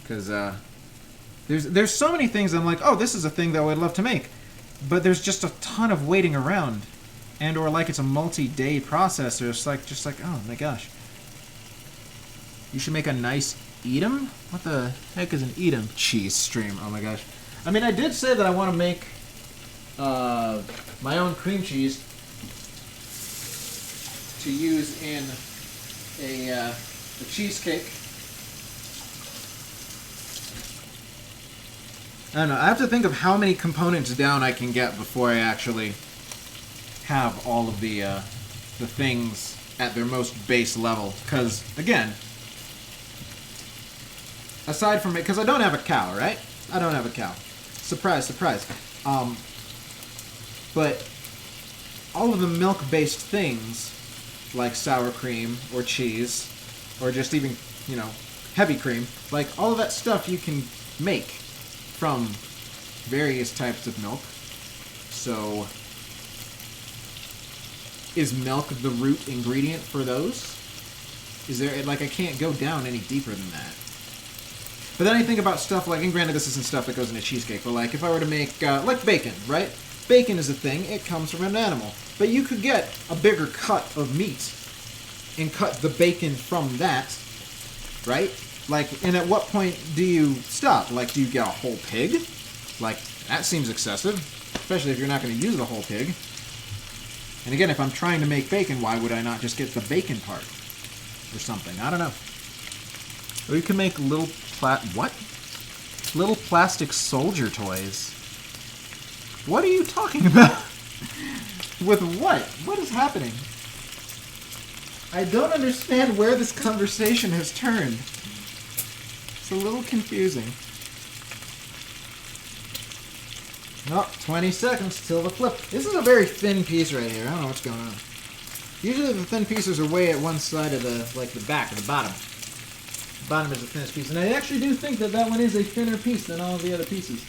Because there's so many things I'm like, oh, this is a thing that I would love to make, but there's just a ton of waiting around, and or like it's a multi-day process, or it's like just like, oh my gosh. You should make a nice eat-em? What the heck is an eat-em? Cheese stream, oh my gosh. I mean, I did say that I want to make my own cream cheese to use in a cheesecake. I don't know. I have to think of how many components down I can get before I actually have all of the things at their most base level. Because, again, aside from it, because I don't have a cow, right? I don't have a cow. Surprise, surprise. But all of the milk-based things, like sour cream or cheese, or just even, you know, heavy cream, like all of that stuff you can make from various types of milk. So, is milk the root ingredient for those? Is there, like, I can't go down any deeper than that. But then I think about stuff like, and granted this isn't stuff that goes in a cheesecake, but like if I were to make, like bacon, right? Bacon is a thing, it comes from an animal. But you could get a bigger cut of meat and cut the bacon from that, right? Like, and at what point do you stop? Like, do you get a whole pig? Like, that seems excessive, especially if you're not going to use the whole pig. And again, if I'm trying to make bacon, why would I not just get the bacon part or something? I don't know. Or you can make little little plastic soldier toys. What are you talking about? With what? What is happening? I don't understand where this conversation has turned. It's a little confusing. Oh, 20 seconds till the flip. This is a very thin piece right here. I don't know what's going on. Usually the thin pieces are way at one side of the, like the back, or the bottom. The bottom is the thinnest piece. And I actually do think that that one is a thinner piece than all of the other pieces.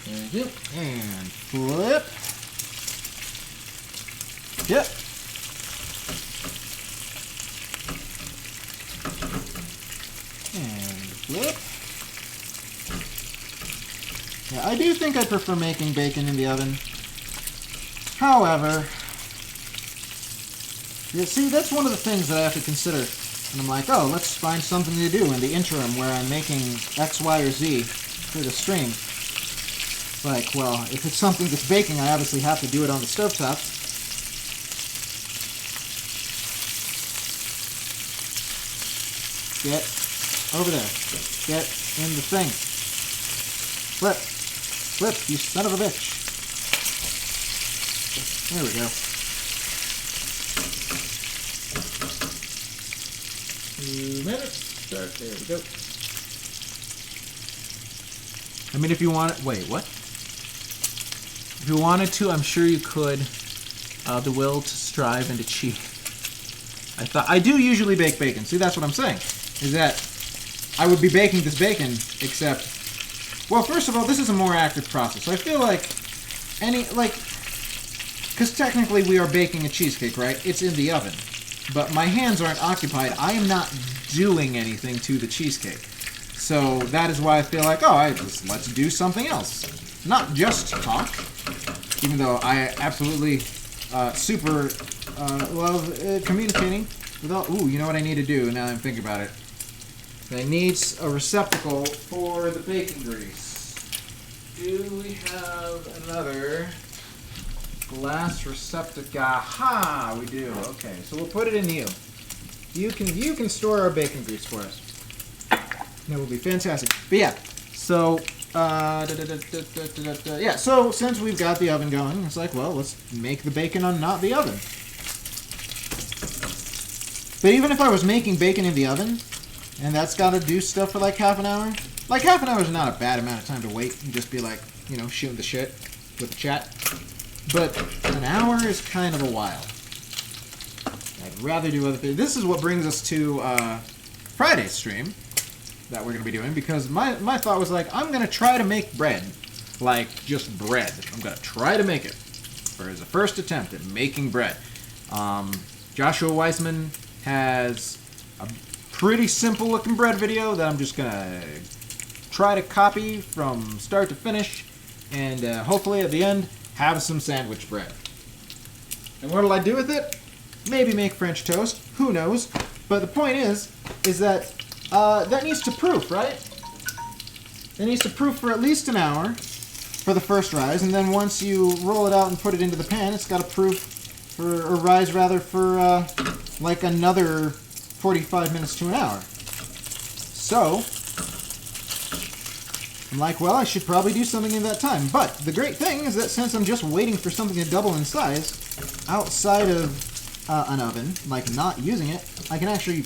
Thank you. And flip. Yep. And flip. Yeah, I do think I prefer making bacon in the oven. However, you see, that's one of the things that I have to consider. And I'm like, oh, let's find something to do in the interim where I'm making X, Y, or Z for the stream. Like, well, if it's something that's baking, I obviously have to do it on the stovetop. Get over there. Get in the thing. Flip. Flip, you son of a bitch. There we go. 2 minutes. Start. There we go. I mean, if you want... Wait, what? If you wanted to, I'm sure you could. The will to strive and to achieve. I do usually bake bacon. See, that's what I'm saying. Is that I would be baking this bacon, except... Well, first of all, this is a more active process. So I feel like because technically we are baking a cheesecake, right? It's in the oven. But my hands aren't occupied. I am not doing anything to the cheesecake. So that is why I feel like, let's do something else. Not just talk, even though I absolutely super love communicating. Without, you know what I need to do now that I'm thinking about it? I need a receptacle for the bacon grease. Do we have another glass receptacle? Aha, we do. Okay, so we'll put it in you. You can store our bacon grease for us. That will be fantastic. But yeah, so yeah. So since we've got the oven going, it's like, well, let's make the bacon on not the oven. But even if I was making bacon in the oven, and that's got to do stuff for like half an hour, like half an hour is not a bad amount of time to wait and just be like, shooting the shit with the chat. But an hour is kind of a while. I'd rather do other things. This is what brings us to Friday's stream that we're going to be doing, because my thought was like, I'm going to try to make bread. Like, just bread. I'm going to try to make it for as a first attempt at making bread. Joshua Weissman has a pretty simple looking bread video that I'm just going to try to copy from start to finish, and hopefully at the end have some sandwich bread. And what will I do with it? Maybe make French toast. Who knows? But the point is that that needs to proof, right? It needs to proof for at least an hour for the first rise, and then once you roll it out and put it into the pan, it's got to proof or rise rather for like another 45 minutes to an hour. So I'm like, well, I should probably do something in that time. But the great thing is that since I'm just waiting for something to double in size outside of an oven, like not using it, I can actually,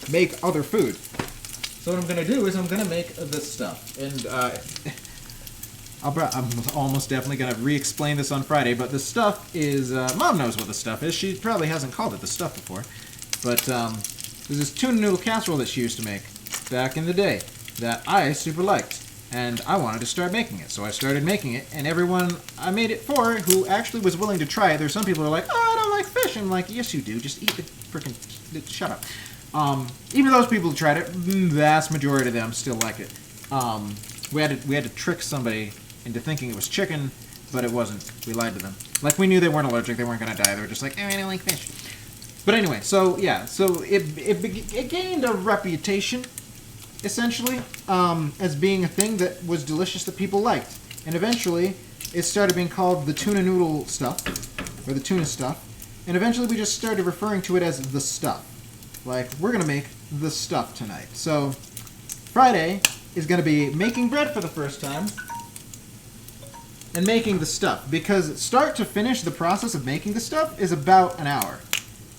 make other food. So what I'm going to do is I'm going to make this stuff. And I'm almost definitely going to re-explain this on Friday, but the stuff is, Mom knows what the stuff is. She probably hasn't called it the stuff before. But there's this tuna noodle casserole that she used to make back in the day that I super liked. And I wanted to start making it. So I started making it, and everyone I made it for who actually was willing to try it, there's some people who are like, I don't like fish. And I'm like, yes you do, just eat the freaking, shut up. Even those people who tried it, the vast majority of them still like it. We had to trick somebody into thinking it was chicken, but it wasn't. We lied to them. Like, we knew they weren't allergic, they weren't going to die, they were just like, I don't like fish. But anyway, so yeah, so it gained a reputation, essentially, as being a thing that was delicious that people liked. And eventually, it started being called the tuna noodle stuff, or the tuna stuff, and eventually we just started referring to it as the stuff. Like, we're going to make the stuff tonight. So, Friday is going to be making bread for the first time, and making the stuff. Because start to finish, the process of making the stuff is about an hour.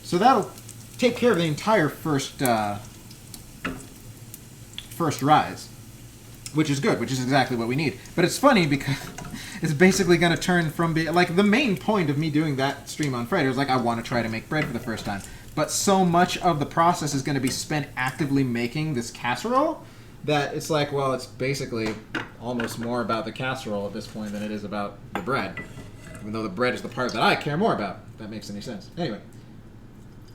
So that'll take care of the entire first rise. Which is good, which is exactly what we need. But it's funny because it's basically going to turn from being... Like, the main point of me doing that stream on Friday was like, I want to try to make bread for the first time. But so much of the process is going to be spent actively making this casserole that it's like, well, it's basically almost more about the casserole at this point than it is about the bread. Even though the bread is the part that I care more about, if that makes any sense. Anyway.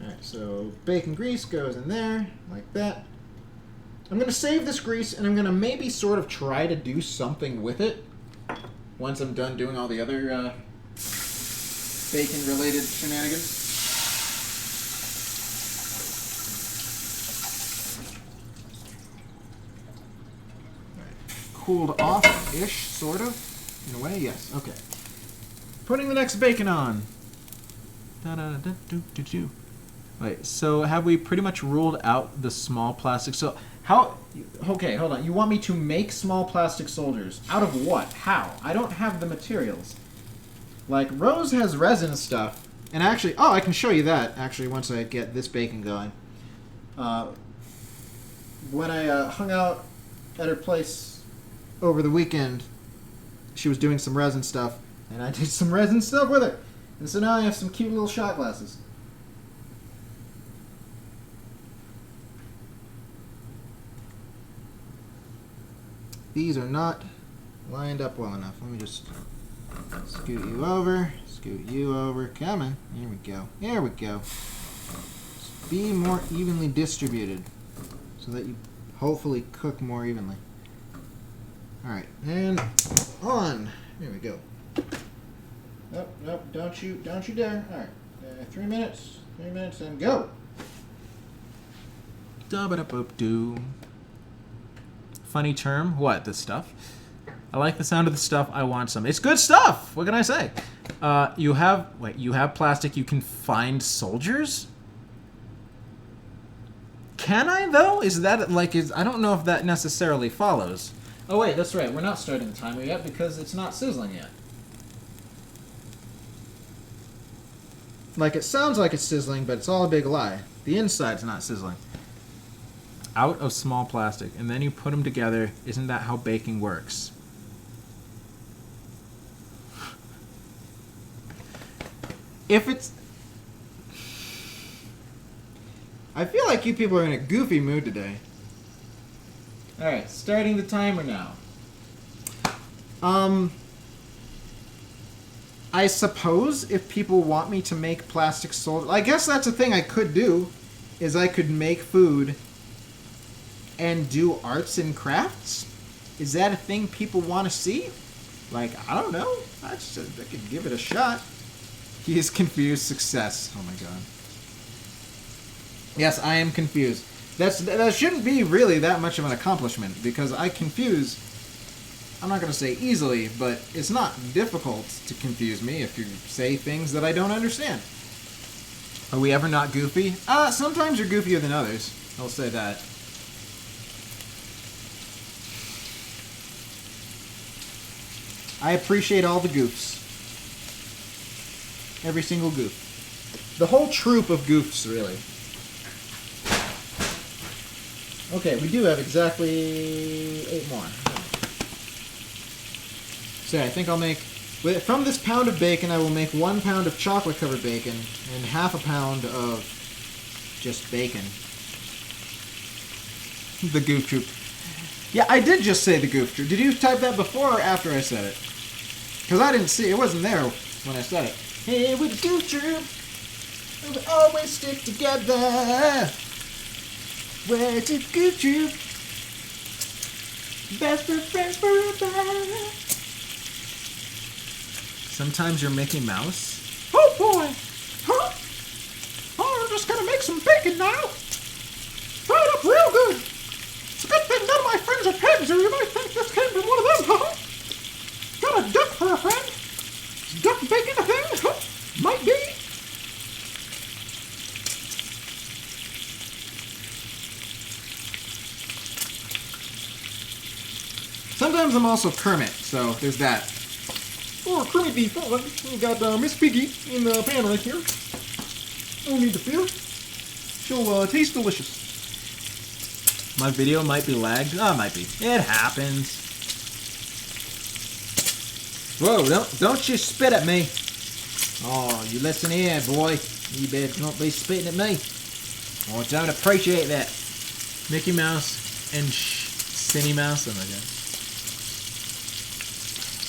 Alright, so bacon grease goes in there, like that. I'm going to save this grease, and I'm going to maybe sort of try to do something with it once I'm done doing all the other bacon-related shenanigans. Cooled off-ish, sort of, in a way, yes, okay. Putting the next bacon on. Da-da-da-do-do-do. Wait, so have we pretty much ruled out the small plastic? So how? Okay, hold on. You want me to make small plastic soldiers out of what? How? I don't have the materials. Like, Rose has resin stuff, and actually, I can show you that actually once I get this bacon going. When I hung out at her place over the weekend, she was doing some resin stuff, and I did some resin stuff with her. And so now I have some cute little shot glasses. These are not lined up well enough. Let me just scoot you over, come on. Here we go. Here we go. be more evenly distributed so that you hopefully cook more evenly. Alright, and on. There we go. Nope, nope, don't you dare. Alright, 3 minutes, and go. Da-ba-da-boop-doo. Funny term. What, the stuff? I like the sound of the stuff. I want some. It's good stuff. What can I say? You have plastic. You can find soldiers? Can I, though? Is that, like, I don't know if that necessarily follows. Oh, wait, that's right. We're not starting the timer yet because it's not sizzling yet. Like, it sounds like it's sizzling, but it's all a big lie. The inside's not sizzling. Out of small plastic, and then you put them together. Isn't that how baking works? If it's... I feel like you people are in a goofy mood today. Alright, starting the timer now. I suppose if people want me to make plastic soldiers... I guess that's a thing I could do, is I could make food and do arts and crafts. Is that a thing people want to see? Like, I don't know. I could give it a shot. He is confused. Success. Oh my god. Yes, I am confused. That shouldn't be really that much of an accomplishment, because I confuse... I'm not going to say easily, but it's not difficult to confuse me if you say things that I don't understand. Are we ever not goofy? Sometimes you're goofier than others. I'll say that. I appreciate all the goofs. Every single goof. The whole troop of goofs, really. Okay, we do have exactly 8 more. So I think I'll make... From this pound of bacon, I will make 1 pound of chocolate-covered bacon and half a pound of just bacon. The goof troop. Yeah, I did just say the goof troop. Did you type that before or after I said it? Because I didn't see it. It wasn't there when I said it. Hey, we're the goof troop. We always stick together. We're the goof troop. Best of friends forever. Sometimes you're Mickey Mouse. Oh boy! Huh? Oh, we're just gonna make some bacon now. Fry it up real good. It's a good thing none of my friends are pigs, or you might think this came from one of them, huh? Got a duck for a friend? Is duck bacon a thing? Huh? Might be. Sometimes I'm also Kermit, so there's that. Oh, Kermit the Frog. We got Miss Piggy in the pan right here. No need to fear. She'll taste delicious. My video might be lagged. Oh, it might be. It happens. Whoa, don't you spit at me. Oh, you listen here, boy. You better not be spitting at me. Oh, I don't appreciate that. Mickey Mouse and Cindy Mouse. Oh my god.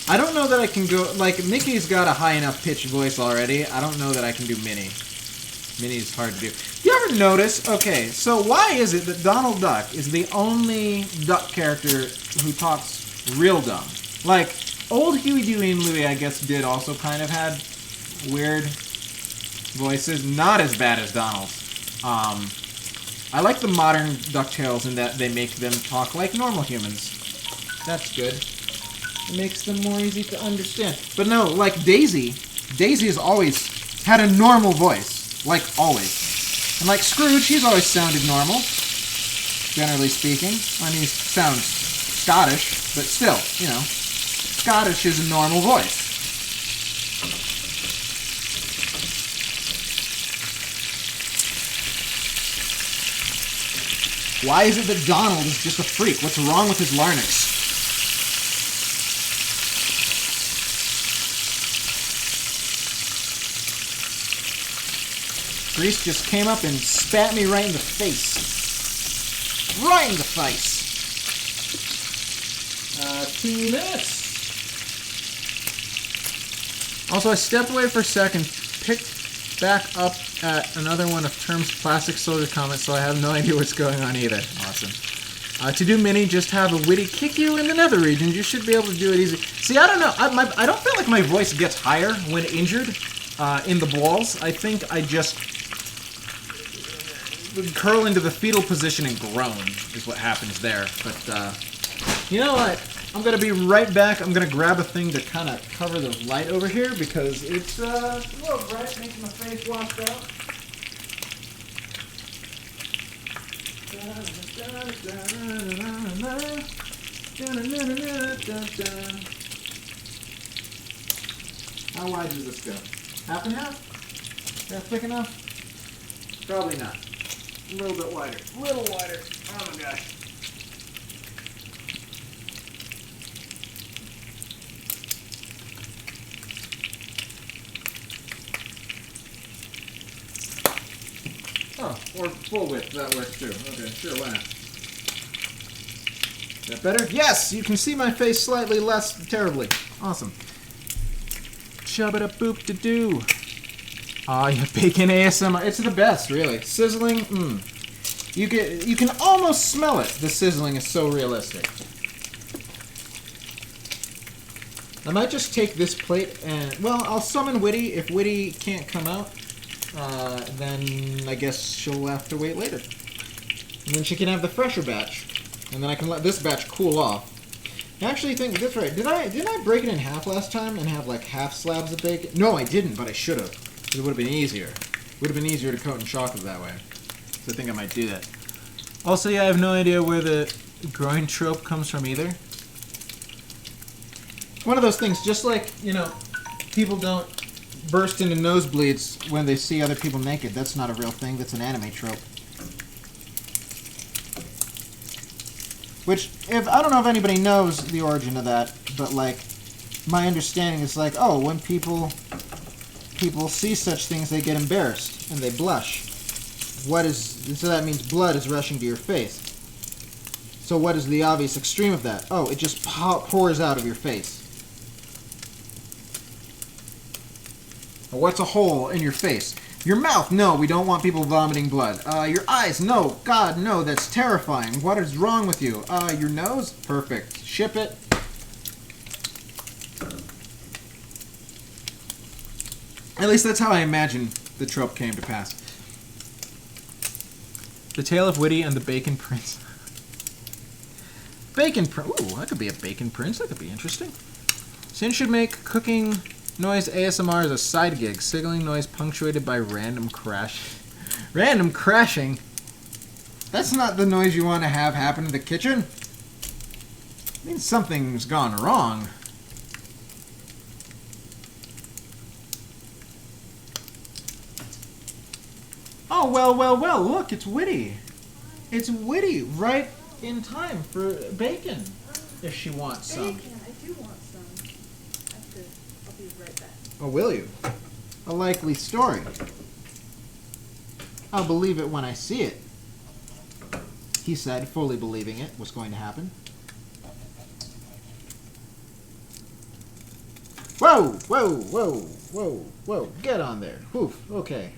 I don't know that I can go... Like, Mickey's got a high enough pitched voice already. I don't know that I can do Minnie. Minnie's hard to do. You ever notice... Okay, so why is it that Donald Duck is the only duck character who talks real dumb? Like, old Huey, Dewey, and Louie, I guess, did also kind of had weird voices. Not as bad as Donald's. I like the modern DuckTales in that they make them talk like normal humans. That's good. It makes them more easy to understand. But no, like Daisy. Daisy has always had a normal voice. Like, always. And like Scrooge, he's always sounded normal. Generally speaking. I mean, he sounds Scottish, but still, you know. Scottish is a normal voice. Why is it that Donald is just a freak? What's wrong with his larynx? Grease just came up and spat me right in the face. Right in the face. 2 minutes. Also, I stepped away for a second, picked back up at another one of Term's Plastic Soldier comments, so I have no idea what's going on either. Awesome. To do mini, just have a witty kick you in the nether regions. You should be able to do it easy. See, I don't know. I don't feel like my voice gets higher when injured in the balls. I think I just curl into the fetal position and groan is what happens there. But you know what? I'm going to be right back. I'm going to grab a thing to kind of cover the light over here because it's a little bright, making my face washed out. How wide does this go? Half and half? Is that thick enough? Probably not. A little bit wider. A little wider. Oh my gosh. Oh, or full width, that works too. Okay, sure, why not? Is that better? Yes! You can see my face slightly less terribly. Awesome. Chubba-da-boop-da-doo. Ah, you bacon ASMR. It's the best, really. Sizzling, You can almost smell it. The sizzling is so realistic. I might just take this plate and... Well, I'll summon Witty. If Witty can't come out, then I guess she'll have to wait later. And then she can have the fresher batch. And then I can let this batch cool off. I actually think that's right. Didn't I break it in half last time and have like half slabs of bacon? No, I didn't, but I should have. It would have been easier. It would have been easier to coat in chocolate that way. So I think I might do that. Also, yeah, I have no idea where the groin trope comes from either. One of those things, just like, you know, people don't burst into nosebleeds when they see other people naked. That's not a real thing. That's an anime trope. Which, I don't know if anybody knows the origin of that, but, like, my understanding is like, oh, when people see such things, they get embarrassed, and they blush. So that means blood is rushing to your face. So what is the obvious extreme of that? Oh, it just pours out of your face. Or what's a hole in your face? Your mouth, no, we don't want people vomiting blood. Your eyes, no, God, no, that's terrifying. What is wrong with you? Your nose? Perfect. Ship it. At least that's how I imagine the trope came to pass. The Tale of Witty and the Bacon Prince. Bacon Prince. Ooh, that could be a Bacon Prince. That could be interesting. Sin should make cooking noise ASMR as a side gig. Signaling noise punctuated by random crash. Random crashing? That's not the noise you want to have happen in the kitchen. It means something's gone wrong. Oh, well, look, it's Witty. It's Witty right in time for bacon, if she wants some. Bacon, I do want some. I'll be right back. Oh, will you? A likely story. I'll believe it when I see it. He said, fully believing it was going to happen. Whoa, whoa, whoa, whoa, whoa. Get on there. Oof, okay.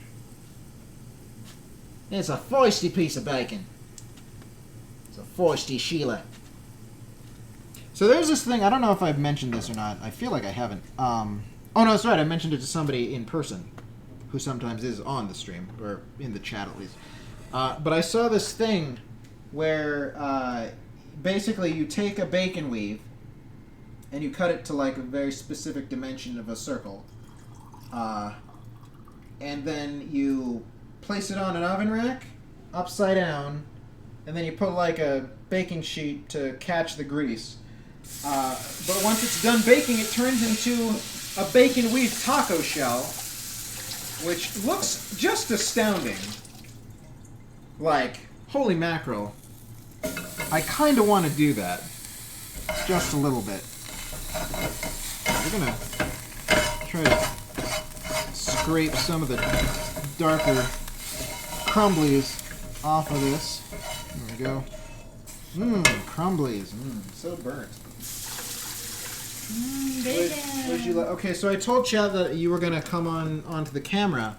It's a feisty piece of bacon. It's a feisty Sheila. So there's this thing, I don't know if I've mentioned this or not. I feel like I haven't. Oh no, that's right, I mentioned it to somebody in person, who sometimes is on the stream, or in the chat at least. But I saw this thing where basically you take a bacon weave, and you cut it to like a very specific dimension of a circle. And then you place it on an oven rack, upside down, and then you put like a baking sheet to catch the grease. But once it's done baking, it turns into a bacon weave taco shell, which looks just astounding. Like, holy mackerel. I kind of want to do that. Just a little bit. We're going to try to scrape some of the darker crumblies off of this. There we go. Crumblies. So burnt. Bacon. Would you like? Okay, so I told Chad that you were gonna come onto the camera,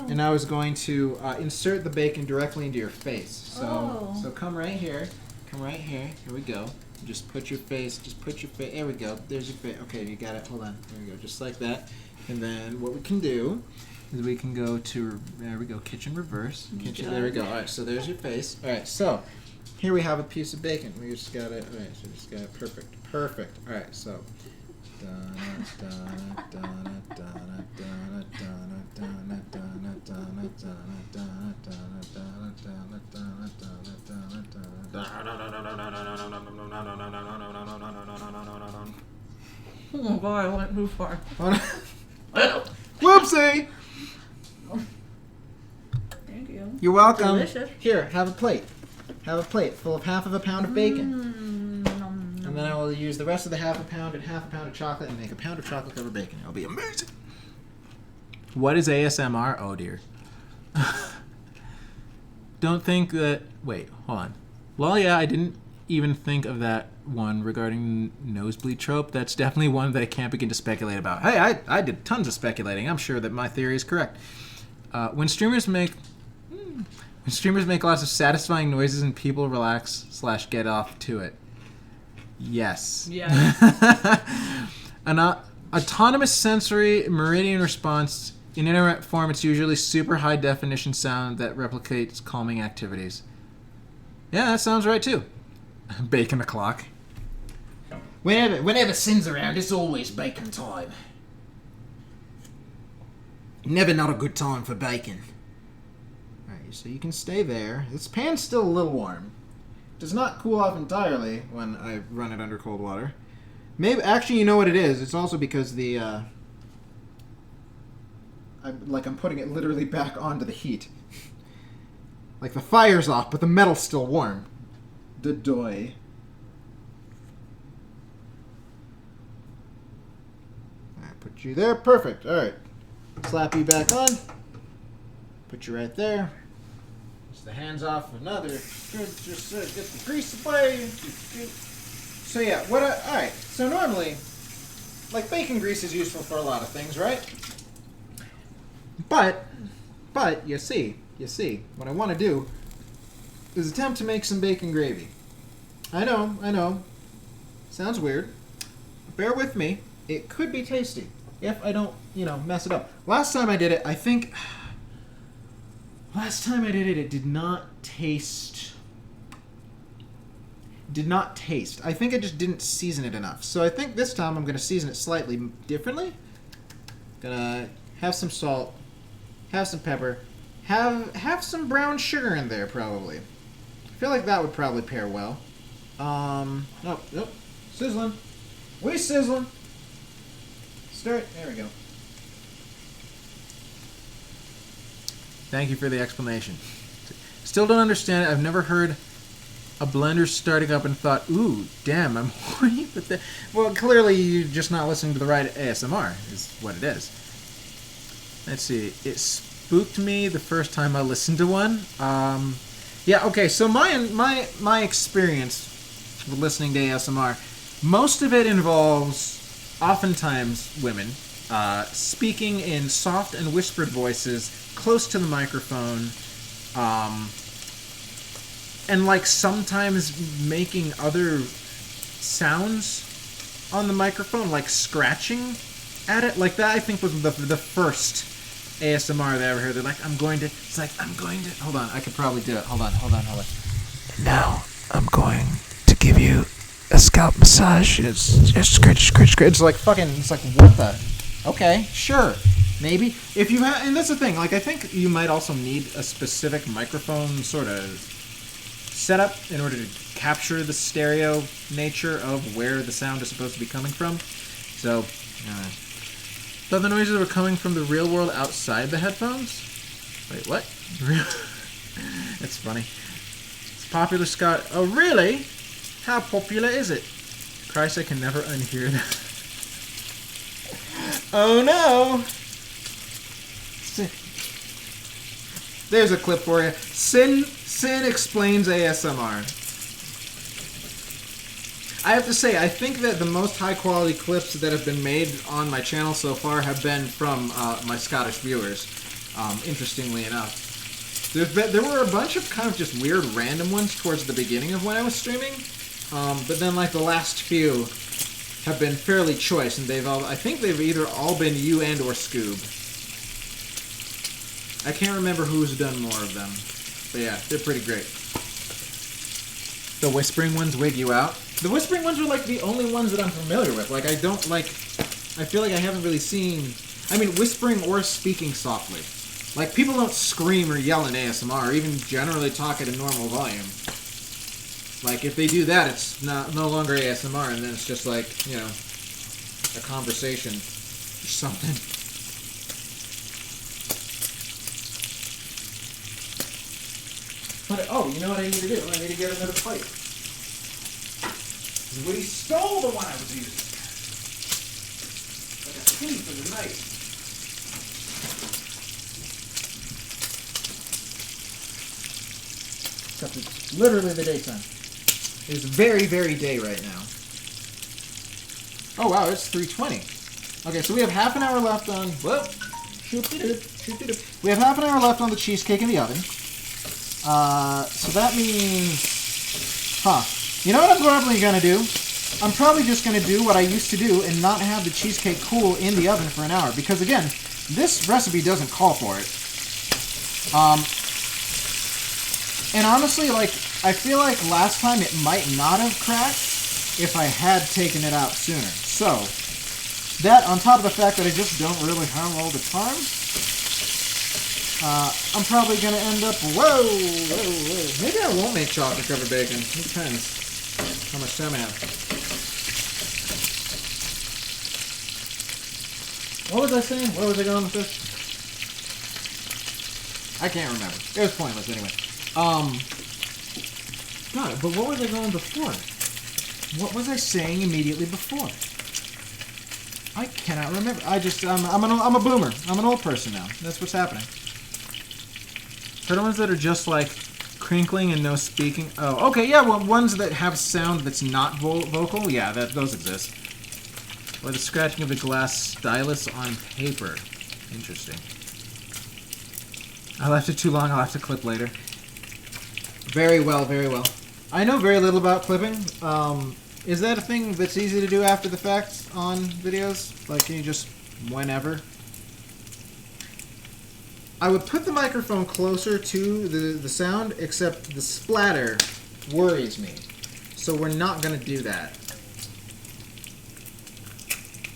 and I was going to insert the bacon directly into your face. So come right here. Come right here. Here we go. Just put your face. There we go. There's your face. Okay, you got it. Hold on. There we go. Just like that. And then what we can do is we can go to, there we go, kitchen reverse. Kitchen. There we go. All right. So there's your face. All right. So here we have a piece of bacon. We just got it. All right. So just got it. Perfect. Perfect. All right. So. Oh god, I went too far. Whoopsie! Thank you. You're welcome. Delicious. Here, have a plate. Have a plate full of half of a pound of bacon. And then I will use the rest of the half a pound and half a pound of chocolate and make a pound of chocolate covered bacon. It'll be amazing. What is ASMR? Oh dear. Don't think that. Wait, hold on. Well, yeah, I didn't even think of that one regarding nosebleed trope. That's definitely one that I can't begin to speculate about. Hey, I did tons of speculating. I'm sure that my theory is correct. When streamers make lots of satisfying noises and people relax / get off to it. Yes. Yeah. An autonomous sensory meridian response. In internet form, it's usually super high definition sound that replicates calming activities. Yeah, that sounds right too. Bacon o'clock. Whenever Sin's around, it's always bacon time. Never not a good time for bacon. Alright, so you can stay there. This pan's still a little warm. It does not cool off entirely when I run it under cold water. Maybe, actually, you know what it is? It's also because the, I'm putting it literally back onto the heat. Like the fire's off, but the metal's still warm. The doy. Alright, put you there. Perfect. Alright. Slap you back on. Put you right there. Just the hands off another. Just get the grease away. So yeah, alright. So normally, like bacon grease is useful for a lot of things, right? But you see, what I want to do is attempt to make some bacon gravy. I know. Sounds weird. Bear with me. It could be tasty if I don't, mess it up. Last time I did it, it did not taste. I think I just didn't season it enough. So I think this time I'm going to season it slightly differently. Gonna have some salt, have some pepper, have some brown sugar in there probably. I feel like that would probably pair well. Nope. Sizzling. We sizzling. Start. There we go. Thank you for the explanation. Still don't understand it. I've never heard a blender starting up and thought, ooh, damn, I'm horny. But well, clearly you're just not listening to the right ASMR, is what it is. Let's see. It spooked me the first time I listened to one. Yeah, okay, so my experience with listening to ASMR, most of it involves, oftentimes, women speaking in soft and whispered voices close to the microphone, and like sometimes making other sounds on the microphone, like scratching at it. Like that I think was the first ASMR they ever heard. They're like, I'm going to, hold on, I could probably do it. Hold on. And now I'm going to give you a scalp massage. It's scratch. It's like fucking, it's like, what the? Okay, sure. Maybe. If you have, and that's the thing, like I think you might also need a specific microphone sort of setup in order to capture the stereo nature of where the sound is supposed to be coming from. So, thought the noises were coming from the real world outside the headphones? Wait, what? That's funny. It's popular Scott. Oh, really? How popular is it? Christ, I can never unhear that. Oh no! There's a clip for you. Sin explains ASMR. I have to say, I think that the most high-quality clips that have been made on my channel so far have been from my Scottish viewers, interestingly enough. There were a bunch of kind of just weird random ones towards the beginning of when I was streaming, but then like the last few have been fairly choice, and I think they've either all been you and or Scoob. I can't remember who's done more of them, but yeah, they're pretty great. The whispering ones wig you out. The whispering ones are like the only ones that I'm familiar with. Like I feel like I haven't really seen, whispering or speaking softly. Like people don't scream or yell in ASMR or even generally talk at a normal volume. Like if they do that, it's no longer ASMR, and then it's just like, you know, a conversation or something. But, oh, you know what I need to do? I need to get another plate. Woody stole the one I was using. Like a thief in the night. Except it's literally the daytime. It is very, very day right now. Oh wow, it's 3:20. Okay, so we have half an hour left on. Well, we have half an hour left on the cheesecake in the oven. So that means, you know what I'm probably gonna do? I'm probably just gonna do what I used to do and not have the cheesecake cool in the oven for an hour, because again, this recipe doesn't call for it. And honestly, like, I feel like last time it might not have cracked if I had taken it out sooner. So, that on top of the fact that I just don't really have all the time, I'm probably going to end up, whoa. Maybe I won't make chocolate covered bacon. It depends how much time I have. What was I saying? Where was I going with this? I can't remember. It was pointless anyway. God, but what was I going before? What was I saying immediately before? I cannot remember. I'm a boomer. I'm an old person now. That's what's happening. For the ones that are just like crinkling and no speaking. Oh, okay, yeah. Well, ones that have sound that's not vocal. Yeah, those exist. Or the scratching of the glass stylus on paper. Interesting. I left it too long. I'll have to clip later. Very well, very well. I know very little about clipping. Is that a thing that's easy to do after the fact on videos? Like, can you just whenever? I would put the microphone closer to the sound, except the splatter worries me. So we're not going to do that.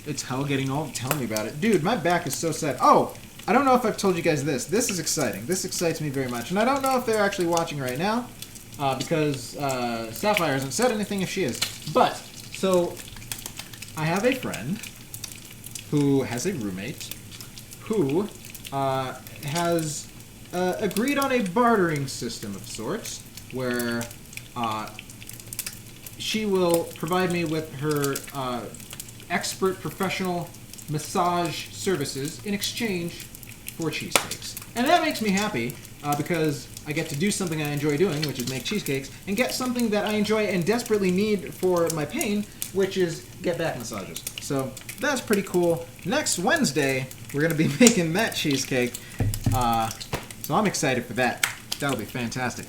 It's hell getting old. Tell me about it. Dude, my back is so sad. Oh, I don't know if I've told you guys this. This is exciting. This excites me very much. And I don't know if they're actually watching right now, because Sapphire hasn't said anything if she is. But, so, I have a friend who has a roommate who has agreed on a bartering system of sorts, where she will provide me with her expert professional massage services in exchange for cheesecakes. And that makes me happy, because I get to do something I enjoy doing, which is make cheesecakes, and get something that I enjoy and desperately need for my pain, which is get back massages. So that's pretty cool. Next Wednesday, we're going to be making that cheesecake, so I'm excited for that. That'll be fantastic.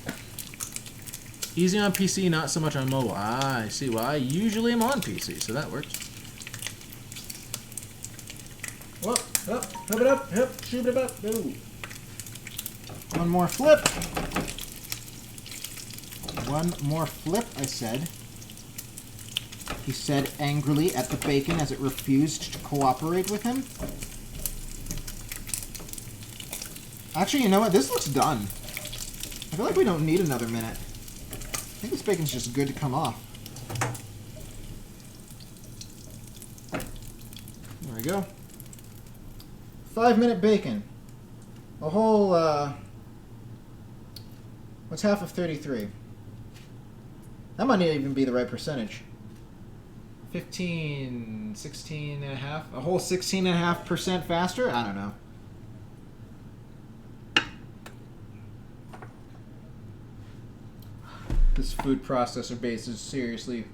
Easy on PC, not so much on mobile. Ah, I see. Well, I usually am on PC, so that works. Whoop, up, hub it up, hip, shoot it up, ooh. One more flip. One more flip, I said. He said angrily at the bacon as it refused to cooperate with him. Actually, you know what? This looks done. I feel like we don't need another minute. I think this bacon's just good to come off. There we go. 5-minute bacon. A whole, what's half of 33? That might not even be the right percentage. 15, 16 and a half? A whole 16.5% faster? I don't know. This food processor base is seriously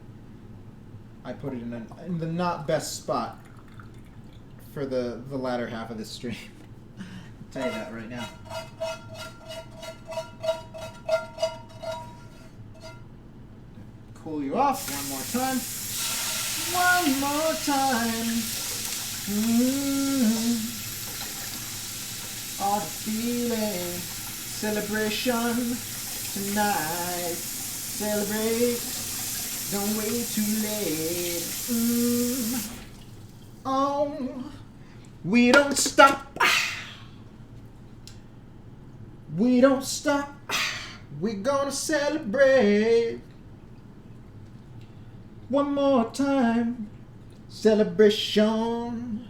I put it in the not best spot for the latter half of this stream. I'll tell you that right now. Cool you off one more time. One more time. All the feeling. Celebration tonight. Celebrate. Don't wait too late. Oh, we don't stop. We don't stop. We're gonna celebrate. One more time. Celebration.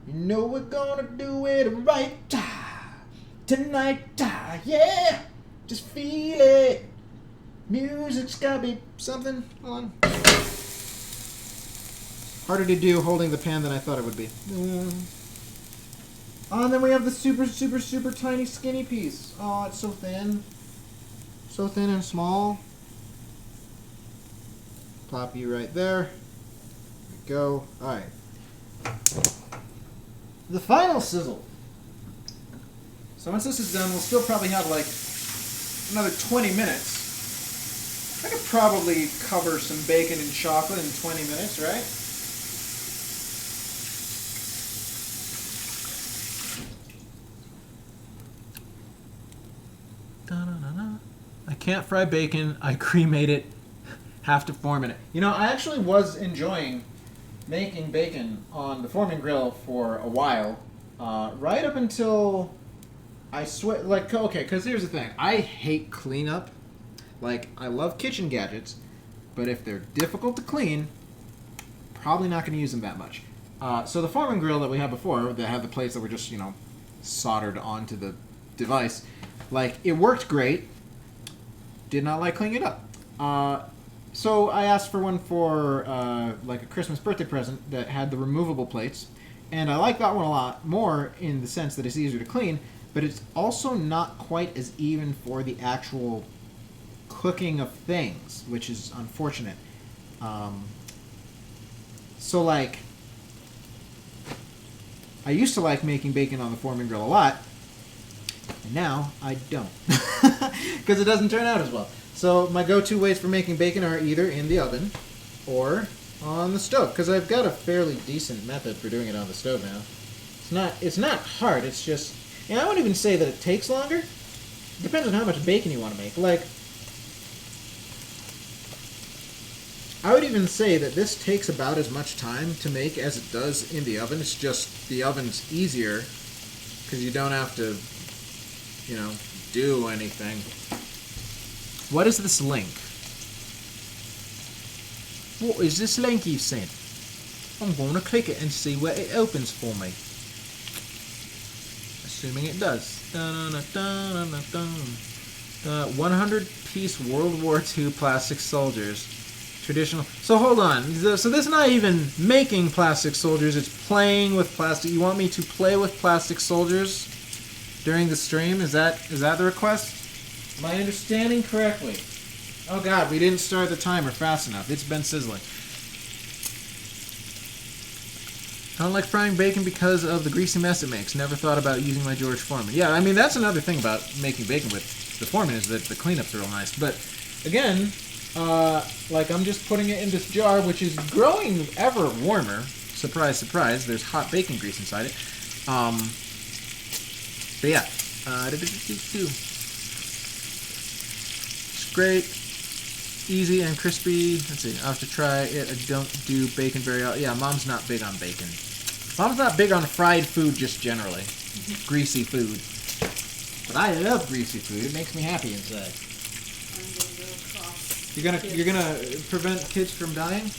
You know we're gonna do it right tonight. Yeah. Just feel it. Music's gotta be something. Hold on. Harder to do holding the pan than I thought it would be. Oh, and then we have the super, super, super tiny skinny piece. Oh, it's so thin. So thin and small. Plop you right there. There we go. Alright. The final sizzle. So once this is done, we'll still probably have like another 20 minutes. I could probably cover some bacon and chocolate in 20 minutes, right? I can't fry bacon. I cremate it. Have to form in it. You know, I actually was enjoying making bacon on the Foreman grill for a while, right up until I switched. Like, okay, because here's the thing: I hate cleanup. Like, I love kitchen gadgets, but if they're difficult to clean, probably not going to use them that much. So the Foreman grill that we had before, that had the plates that were just, soldered onto the device, like, it worked great. Did not like cleaning it up. So I asked for one for, like, a Christmas birthday present that had the removable plates, and I like that one a lot more in the sense that it's easier to clean, but it's also not quite as even for the actual cooking of things, which is unfortunate. So, like, I used to like making bacon on the Foreman grill a lot, and now I don't, because it doesn't turn out as well. So my go-to ways for making bacon are either in the oven or on the stove, because I've got a fairly decent method for doing it on the stove now. It's not hard. It's just, and I won't even say that it takes longer. It depends on how much bacon you want to make. Like, I would even say that this takes about as much time to make as it does in the oven. It's just the oven's easier because you don't have to, do anything. What is this link? What is this link you've sent? I'm going to click it and see where it opens for me. Assuming it does. 100-piece World War II plastic soldiers. Traditional. So hold on. So this is not even making plastic soldiers. It's playing with plastic. You want me to play with plastic soldiers during the stream? Is that the request? Am I understanding correctly? Oh God, we didn't start the timer fast enough. It's been sizzling. I don't like frying bacon because of the greasy mess it makes. Never thought about using my George Foreman. Yeah, I mean, that's another thing about making bacon with the Foreman is that the cleanups are real nice. But again, like, I'm just putting it in this jar, which is growing ever warmer. Surprise, surprise. There's hot bacon grease inside it. But yeah. It's great. Easy and crispy. Let's see. I'll have to try it. I don't do bacon very often. Yeah, Mom's not big on bacon. Mom's not big on fried food just generally. Greasy food. But I love greasy food. It makes me happy inside. You're gonna prevent kids from dying?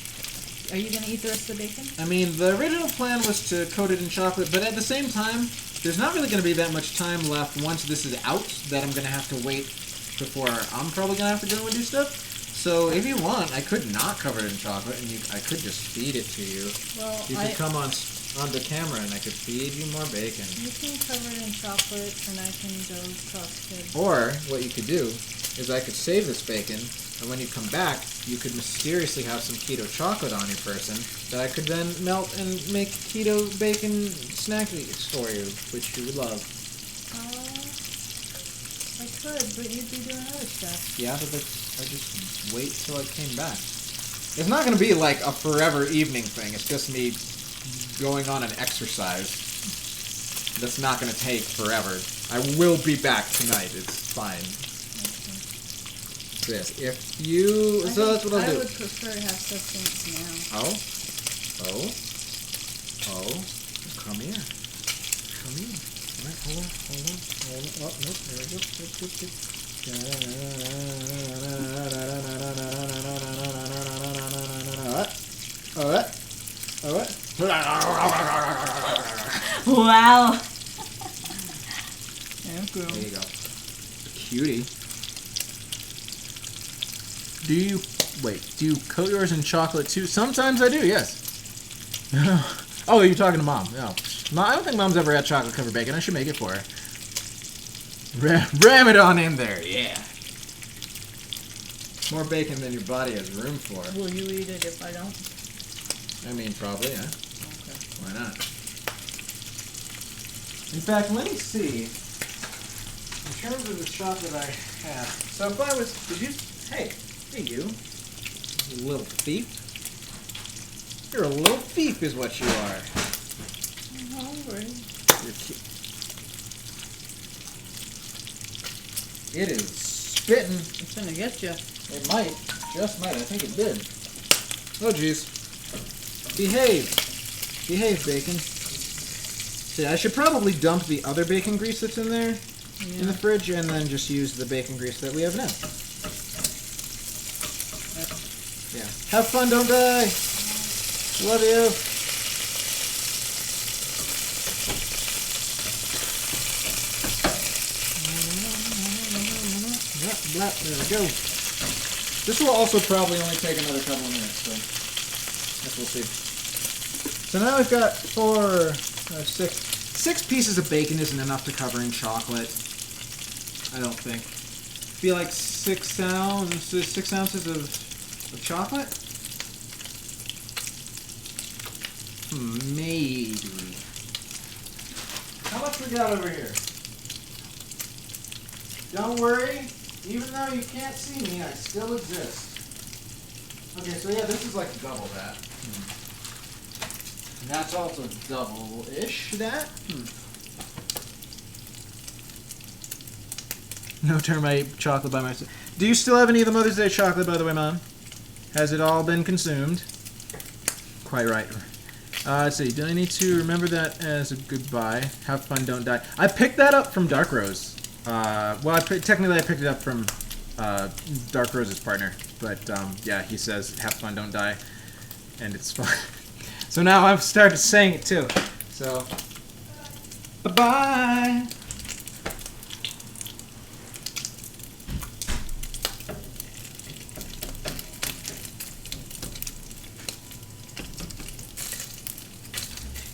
Are you gonna eat the rest of the bacon? I mean, the original plan was to coat it in chocolate, but at the same time, there's not really gonna be that much time left once this is out that I'm gonna have to wait before I'm probably gonna have to go and do stuff. So if you want, I could not cover it in chocolate, and I could just feed it to you. Well, you could come on the camera, and I could feed you more bacon. You can cover it in chocolate, and I can go talk to kids. Or what you could do is I could save this bacon And when you come back, you could mysteriously have some keto chocolate on your person that I could then melt and make keto bacon snackies for you, which you would love. I could, but you'd be doing other stuff. Yeah, but I just wait till I came back. It's not going to be like a forever evening thing. It's just me going on an exercise. That's not going to take forever. I will be back tonight. It's fine. This. If you... So that's what I'll do. I would prefer to have sustenance now. Oh. Come here. Alright, hold on. Oh, nope, there we go. Alright. Wow. There you go. Cutie. Do you coat yours in chocolate too? Sometimes I do, yes. Oh, you're talking to Mom. No. I don't think Mom's ever had chocolate covered bacon. I should make it for her. Ram it on in there, yeah. More bacon than your body has room for. Will you eat it if I don't? I mean, probably, yeah. Okay. Why not? In fact, let me see. In terms of the chocolate I have. So if I was... Hey, you. You little thief. You're a little thief is what you are. I'm hungry. You're It is spitting. It's gonna get you. It might. Just might. I think it did. Oh, jeez. Behave. Behave, bacon. See, I should probably dump the other bacon grease that's in there in the fridge and then just use the bacon grease that we have now. Yeah. Have fun, don't die. Love you. There we go. This will also probably only take another couple of minutes, so I guess we'll see. So now we've got 6 pieces of bacon isn't enough to cover in chocolate. I don't think. Be like 6 ounces of chocolate? Maybe. How much we got over here? Don't worry. Even though you can't see me, I still exist. Okay, so yeah, this is like double that. And that's also double-ish that. No termite chocolate by myself. Do you still have any of the Mother's Day chocolate, by the way, Mom? Has it all been consumed? Quite right. Let's see. Do I need to remember that as a goodbye? Have fun, don't die. I picked that up from Dark Rose. Well, technically I picked it up from Dark Rose's partner, but yeah, he says, have fun, don't die, and it's fun. So now I've started saying it too. So, bye-bye!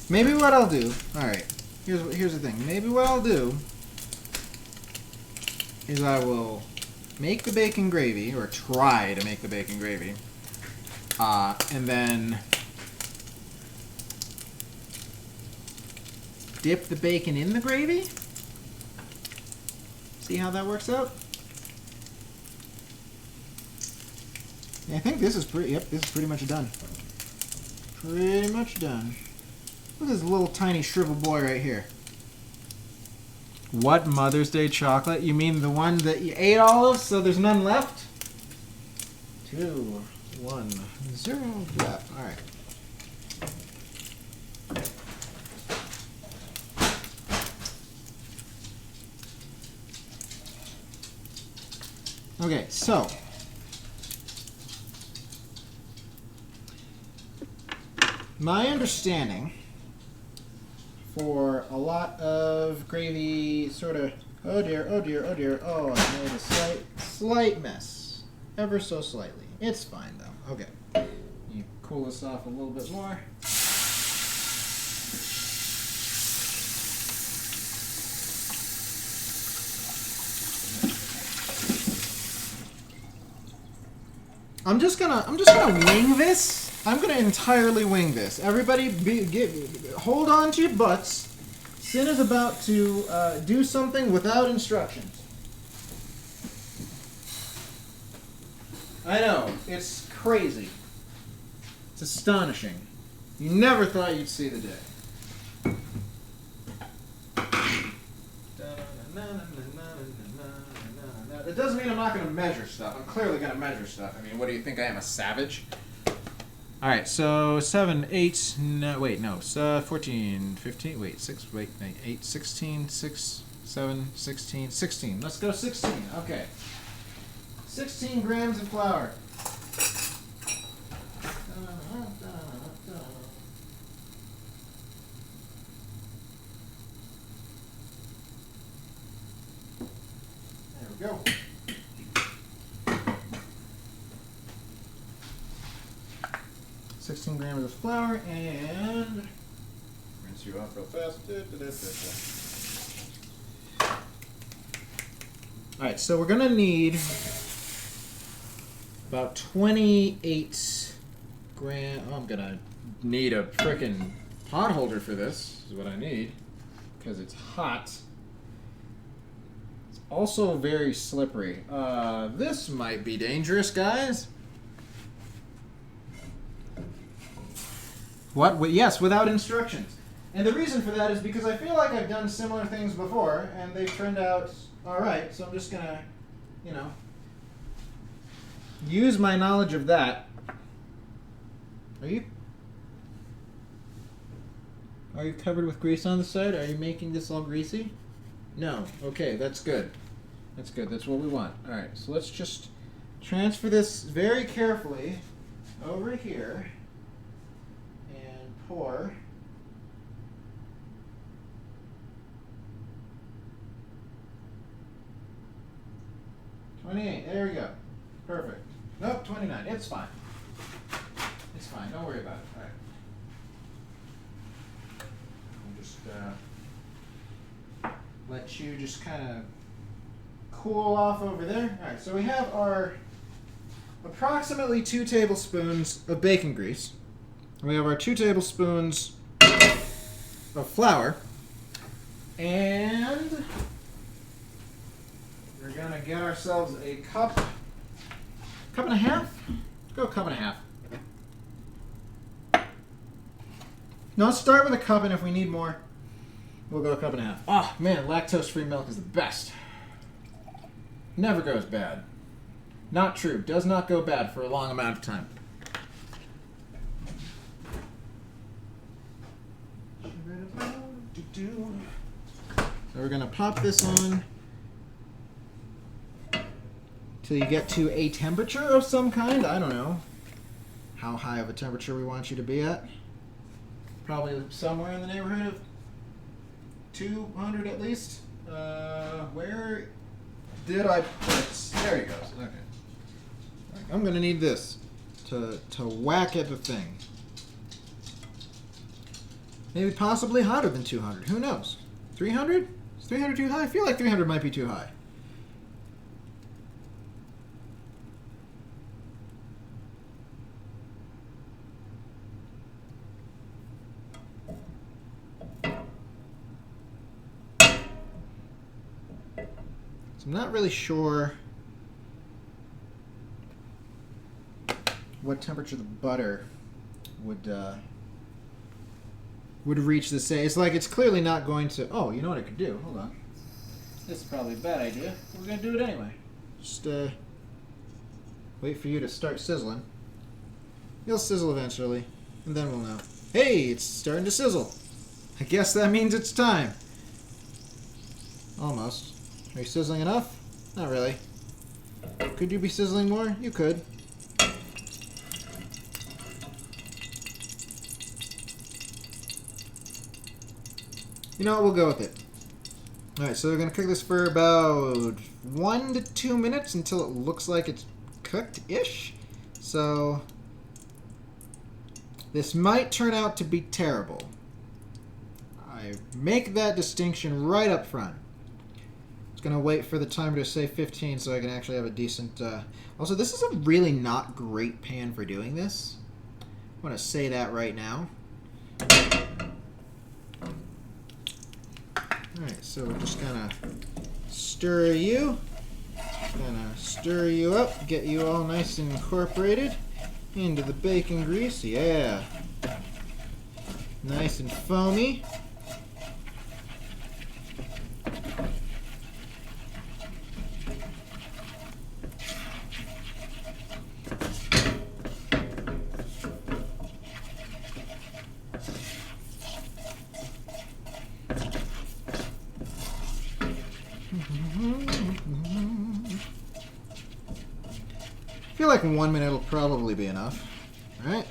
Maybe what I'll do, alright, here's the thing, maybe what I'll do is I will make the bacon gravy, or try to make the bacon gravy, and then dip the bacon in the gravy. See how that works out? Yeah, I think this is this is pretty much done. Pretty much done. Look at this little tiny shriveled boy right here. What Mother's Day chocolate? You mean the one that you ate all of, so there's none left? 2, 1, 0 left. All right. Okay, so my understanding for a lot of gravy sort of, oh dear, I made a slight mess. Ever so slightly. It's fine though. Okay. You cool this off a little bit more. I'm just gonna wing this. I'm gonna entirely wing this. Everybody, hold on to your butts. Sin is about to do something without instructions. I know, it's crazy. It's astonishing. You never thought you'd see the day. That doesn't mean I'm not going to measure stuff. I'm clearly going to measure stuff. I mean, what do you think I am, a savage? All right, so 7, 8, no, wait, no, 14, 15, wait, 6, wait, 8, 16, 6, 7, 16, 16. Let's go 16, okay. 16 grams of flour. There we go. $16 grams of flour and rinse you off real fast. All right, so we're gonna need about 28 grams. Oh, I'm gonna need a frickin' pot holder for this. Is what I need because it's hot. It's also very slippery. This might be dangerous, guys. What? Yes, without instructions. And the reason for that is because I feel like I've done similar things before, and they've turned out all right. So I'm just gonna, you know, use my knowledge of that. Are you covered with grease on the side? Are you making this all greasy? No. Okay, that's good. That's good. That's what we want. All right. So let's just transfer this very carefully over here. Pour. $28. There we go. Perfect. Nope, 29. It's fine. It's fine. Don't worry about it. All right. I'll just let you just kind of cool off over there. All right. So we have our approximately 2 tablespoons of bacon grease. We have our 2 tablespoons of flour, and we're gonna get ourselves a cup and a half. Go a cup and a half. No, let's start with a cup, and if we need more, we'll go a cup and a half. Oh man, lactose-free milk is the best. Never goes bad. Not true. Does not go bad for a long amount of time. So we're going to pop this on till you get to a temperature of some kind. I don't know how high of a temperature we want you to be at. Probably somewhere in the neighborhood of 200 at least. Where did I put it? There he goes. Okay. I'm going to need this to whack at the thing. Maybe possibly hotter than 200. Who knows? 300? Is 300 too high? I feel like 300 might be too high. So I'm not really sure what temperature the butter would reach the say. It's like it's clearly not going to. Oh, you know what I could do? Hold on. This is probably a bad idea. We're gonna do it anyway. Just wait for you to start sizzling. You'll sizzle eventually, and then we'll know. Hey, it's starting to sizzle. I guess that means it's time. Almost. Are you sizzling enough? Not really. Could you be sizzling more? You could. You know what, we'll go with it. Alright, so we're going to cook this for about 1 to 2 minutes until it looks like it's cooked-ish. So, this might turn out to be terrible. I make that distinction right up front. Just gonna wait for the timer to say 15 so I can actually have a decent... Also, this is a really not great pan for doing this. I want to say that right now. Alright, so we're just gonna stir you. Gonna stir you up, get you all nice and incorporated into the bacon grease. Yeah. Nice and foamy. I feel like 1 minute will probably be enough, right?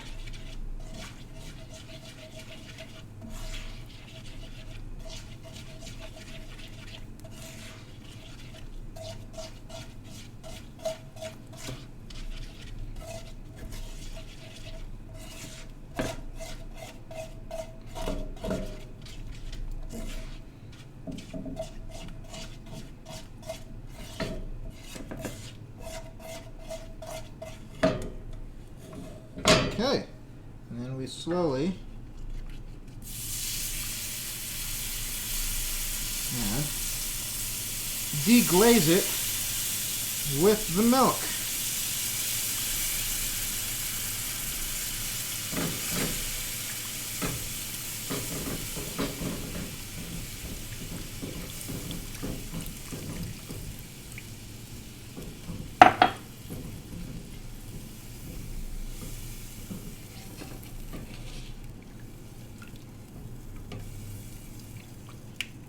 Okay, and then we slowly deglaze it with the milk.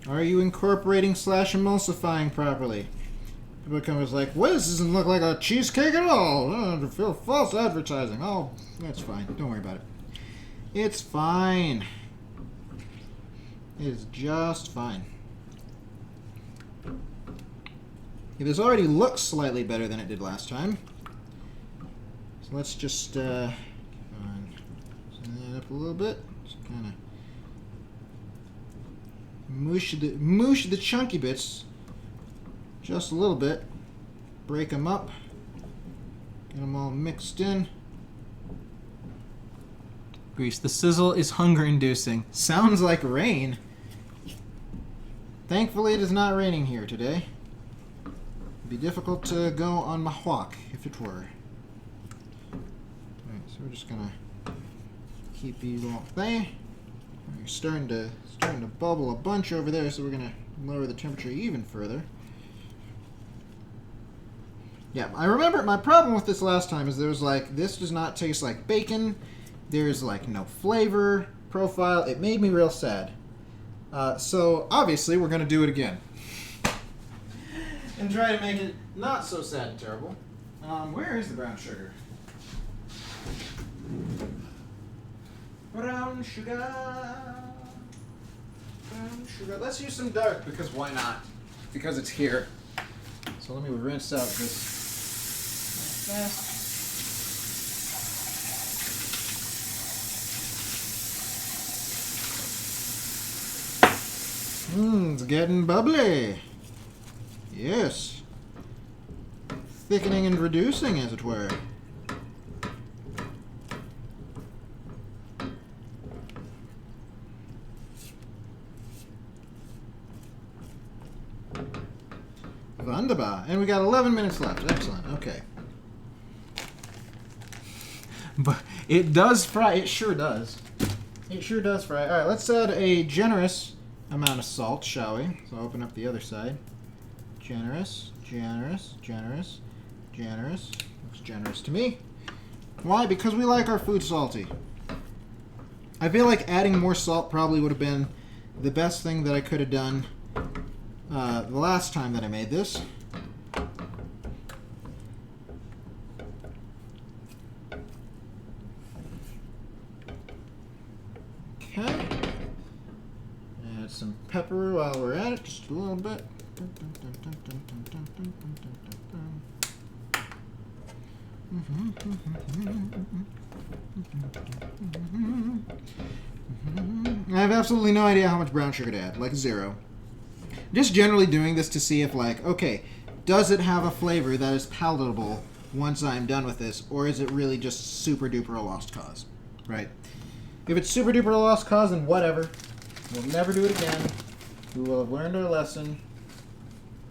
Are you incorporating / emulsifying properly? People come was like, "What? This doesn't look like a cheesecake at all. I feel false advertising." Oh, that's fine. Don't worry about it. It's fine. It is just fine. It has already looked slightly better than it did last time. So let's just send that up a little bit. Just kind of moosh the chunky bits just a little bit. Break them up. Get them all mixed in. Grease. The sizzle is hunger-inducing. Sounds like rain. Thankfully, it is not raining here today. It'd be difficult to go on my walk if it were. Alright, so we're just gonna keep these all there. You're starting to bubble a bunch over there, so we're gonna lower the temperature even further. Yeah, I remember my problem with this last time is there was like, this does not taste like bacon. There's like no flavor profile. It made me real sad. So obviously we're gonna do it again. And try to make it not so sad and terrible. Where is the brown sugar? Brown sugar. Brown sugar. Let's use some dark because why not? Because it's here. So let me rinse out this fast. It's getting bubbly. Yes. Thickening and reducing, as it were. Wunderbar. And we got 11 minutes left. Excellent. Okay. But it does fry. It sure does. It sure does fry. All right, let's add a generous amount of salt, shall we? So I'll open up the other side. Generous, generous, generous, generous. Looks generous to me. Why? Because we like our food salty. I feel like adding more salt probably would have been the best thing that I could have done the last time that I made this. Okay. Add some pepper while we're at it, just a little bit. I have absolutely no idea how much brown sugar to add, like 0. Just generally doing this to see if, like, okay, does it have a flavor that is palatable once I'm done with this, or is it really just super duper a lost cause, right? If it's super duper a lost cause, then whatever. We'll never do it again. We will have learned our lesson.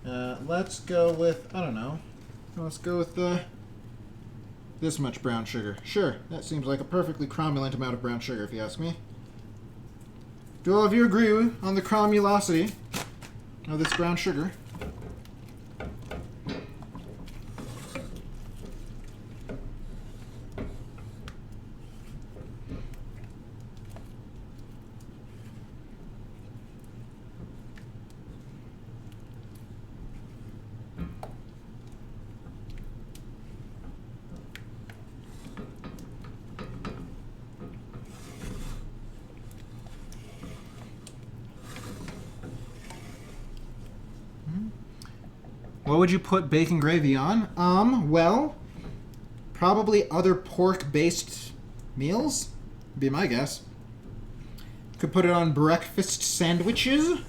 Let's go with, I don't know. Let's go with this much brown sugar. Sure, that seems like a perfectly cromulent amount of brown sugar, if you ask me. Do all of you agree on the cromulosity of this brown sugar? What would you put bacon gravy on? Well, probably other pork-based meals, would be my guess. Could put it on breakfast sandwiches.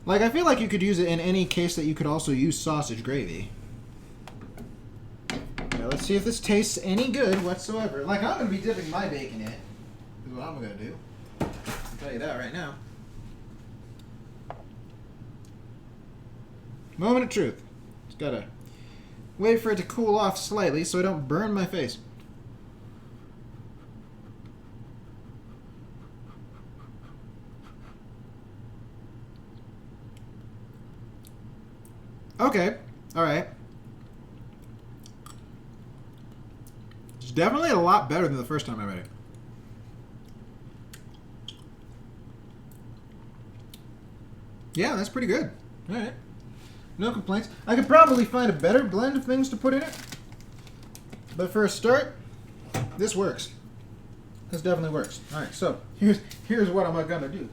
Like, I feel like you could use it in any case that you could also use sausage gravy. Now, let's see if this tastes any good whatsoever. Like, I'm going to be dipping my bacon in it, is what I'm going to do. I'll tell you that right now. Moment of truth. Just gotta wait for it to cool off slightly so I don't burn my face. Okay. Alright. It's definitely a lot better than the first time I made it. Yeah, that's pretty good. Alright. No complaints. I could probably find a better blend of things to put in it. But for a start, this works. This definitely works. Alright, so here's what I'm gonna do.